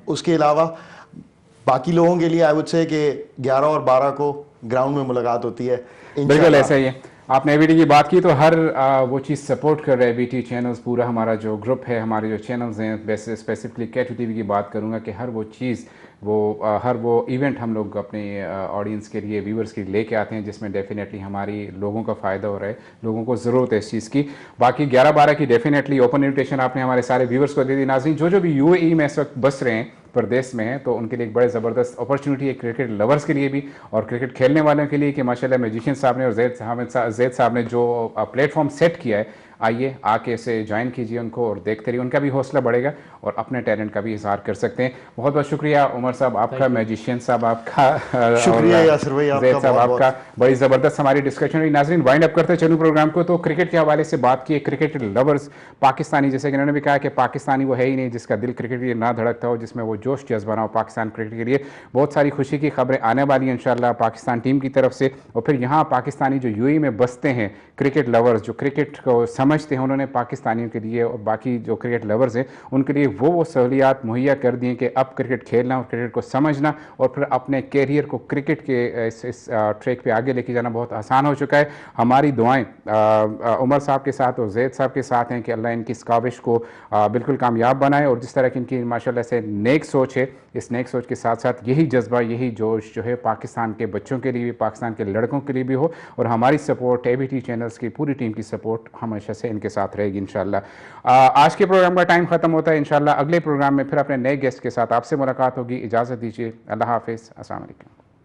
उसके अलावा बाकी लोगों के लिए आई वुड से कि 11 और 12 को ग्राउंड में मुलाकात होती है। बिल्कुल ऐसा ही है। आपने ABT की बात की तो हर वो चीज़ सपोर्ट कर रहे हैं ABT चैनल्स, पूरा हमारा जो ग्रुप है, हमारे जो चैनल्स हैं, वैसे स्पेसिफिकली K2 TV की बात करूँगा कि हर वो चीज़, हर वो इवेंट हम लोग अपने ऑडियंस के लिए, व्यूवर्स के लिए लेके आते हैं जिसमें डेफिनेटली हमारी लोगों का फ़ायदा हो रहा है, लोगों को ज़रूरत है इस चीज़ की। बाकी 11-12 की डेफिनेटली ओपन इन्विटेशन आपने हमारे सारे व्यूवर्स को दे दी। नाज़रीन जो भी UAE में इस वक्त बस रहे हैं, प्रदेश में है, तो उनके लिए एक बड़े ज़बरदस्त अपॉर्चुनिटी है क्रिकेट लवर्स के लिए भी और क्रिकेट खेलने वालों के लिए कि माशाल्लाह मैजिशियन साहब ने और ज़ैद साहब ने जो प्लेटफॉर्म सेट किया है, आइए आके इसे ज्वाइन कीजिए उनको और देखते रहिए, उनका भी हौसला बढ़ेगा और अपने टैलेंट का भी इजहार कर सकते हैं। बहुत बहुत शुक्रिया उमर साहब आपका, मैजिशियन साहब आपका, शुक्रिया यासिर भाई आपका, ज़ैद साहब आपका। बड़ी ज़बरदस्त हमारी डिस्कशन हुई। नाज़रीन वाइंड अप करते चलूँ प्रोग्राम को, तो क्रिकेट के हवाले से बात की, क्रिकेट लवर्स पाकिस्तानी, जैसे कि इन्होंने भी कहा कि पाकिस्तानी वो है ही नहीं जिसका दिल क्रिकेट के लिए ना धड़कता हो, जिसमें वो जोश जज्बा ना हो पाकिस्तान क्रिकेट के लिए। बहुत सारी खुशी की खबरें आने वाली हैं इंशाल्लाह पाकिस्तान टीम की तरफ से। और फिर यहाँ पाकिस्तानी जो UAE में बसते हैं, क्रिकेट लवर्स जो क्रिकेट को समझते हैं, उन्होंने पाकिस्तानियों के लिए और बाकी जो क्रिकेट लवर्स हैं उनके लिए वो सहूलियात मुहैया कर दी हैं कि अब क्रिकेट खेलना और क्रिकेट को समझना और फिर अपने कैरियर को क्रिकेट के इस ट्रैक पे आगे लेके जाना बहुत आसान हो चुका है। हमारी दुआएं उमर साहब के साथ और ज़ैद साहब के साथ हैं कि अल्लाह इनकी इस काविश को बिल्कुल कामयाब बनाए और जिस तरह की इनकी माशाल्लाह से नेक सोच है, इस नेक सोच के साथ साथ यही जज्बा, यही जोश जो है पाकिस्तान के बच्चों के लिए भी, पाकिस्तान के लड़कों के लिए भी हो और हमारी सपोर्ट ABT चैनल्स की पूरी टीम की सपोर्ट हमेशा से इनके साथ रहेगी इंशाल्लाह। आज के प्रोग्राम का टाइम ख़त्म होता है। इंशाल्लाह अगले प्रोग्राम में फिर अपने नए गेस्ट के साथ आपसे मुलाकात होगी। इजाज़त दीजिए, अल्लाह हाफिज़, अस्सलाम वालेकुम।